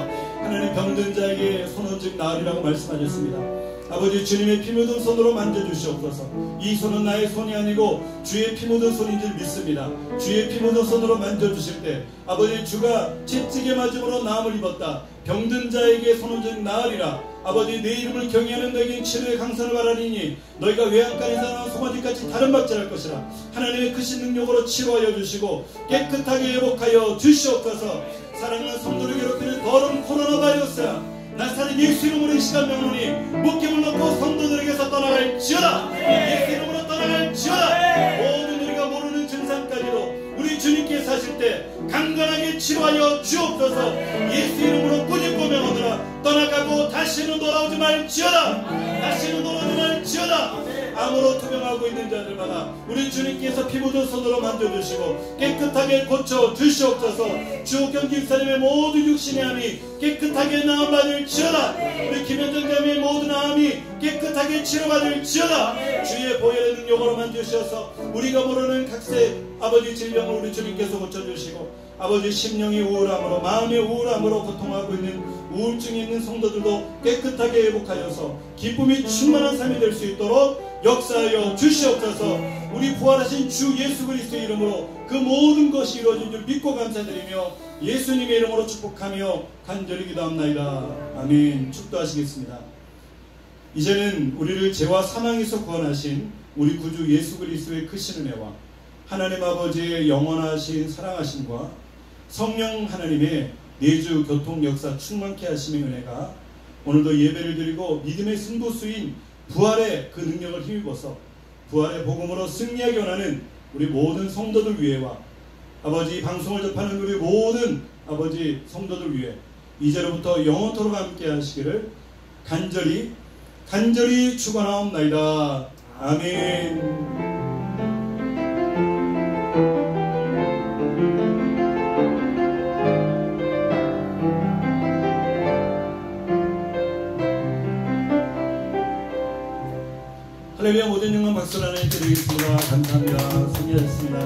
Speaker 5: 하나님 병든 자에게 손 얹음 나으리라고 말씀하셨습니다. 아버지 주님의 피 묻은 손으로 만져주시옵소서. 이 손은 나의 손이 아니고 주의 피 묻은 손인 줄 믿습니다. 주의 피 묻은 손으로 만져주실 때 아버지 주가 채찍에 맞음으로 나음을 입었다. 병든 자에게 손 얹음 나으리라. 아버지 내 이름을 경외하는 너에게 치료의 강선을 바라리니 너희가 외양간에서 나온 송아지같이 다른 박질할 것이라. 하나님의 크신 능력으로 치료하여 주시고 깨끗하게 회복하여 주시옵소서. 사랑하는 성도를 괴롭히는 더러운 코로나 바이러스야 나사렛 예수 이름으로 이 시간 명하노니 묶임을 놓고 성도들에게서 떠나갈지어다. 예수 이름으로 떠나갈지어다. 모든 우리가 모르는 증상까지도 우리 주님께서 하실 때 강건하게 치료하여 주옵소서. 예수 이름으로 꾸짖고 명하노라. 떠나가고 다시는 돌아오지 말지어다. 다시는 돌아오지 말지어다. 암으로 투병하고 있는 자들마다 우리 주님께서 피 묻은 손으로 만져주시고 깨끗하게 고쳐주시옵소서. 주옥경 집사님의 모든 육신의 암이 깨끗하게 나음받을지어다. 우리 김현정 자매의 모든 암이 깨끗하게 치료받을지어다. 주의 보혈의 능력으로 만주셔서 우리가 모르는 각세 아버지 질병을 우리 주님께서 고쳐주시고 아버지 심령이 우울함으로 마음의 우울함으로 고통하고 있는 우울증이 있는 성도들도 깨끗하게 회복하여서 기쁨이 충만한 삶이 될 수 있도록 역사하여 주시옵소서. 우리 부활하신 주 예수 그리스도의 이름으로 그 모든 것이 이루어진 줄 믿고 감사드리며 예수님의 이름으로 축복하며 간절히 기도합나이다. 아멘. 축도하시겠습니다. 이제는 우리를 죄와 사망에서 구원하신
Speaker 6: 우리 구주 예수 그리스도의 크신 은혜와 하나님 아버지의 영원하신 사랑하심과 성령 하나님의 내주 교통 역사 충만케 하심의 은혜가 오늘도 예배를 드리고 믿음의 승부수인 부활의 그 능력을 힘입어서 부활의 복음으로 승리하기 원하는 우리 모든 성도들 위해와 아버지 방송을 접하는 우리 모든 아버지 성도들 위해 이제로부터 영원토록 함께 하시기를 간절히 축원하옵나이다. 아멘. 할렐루야. 모든 영광 박수를 하나님께 드리겠습니다. 감사합니다. 승리하셨습니다.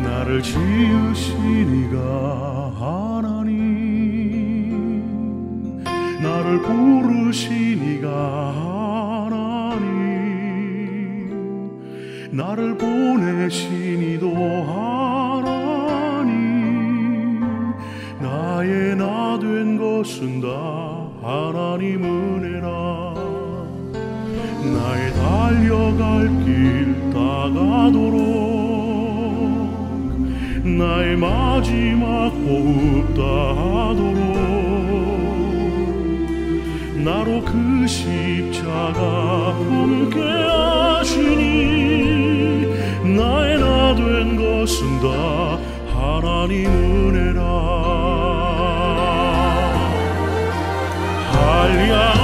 Speaker 1: 나를 지으신 이가 하나님, 나를 부르신 이가 하나님, 나를 보내신 이도 하나님, 나의 나 된 것은 다 하나님 은혜라. 나의 달려갈 길 다가도록 나의 마지막 호흡 다하도록 나로 그 십자가 함께 하시니 나의 나 된 것은 다 하나님 은혜라. 할렐루야.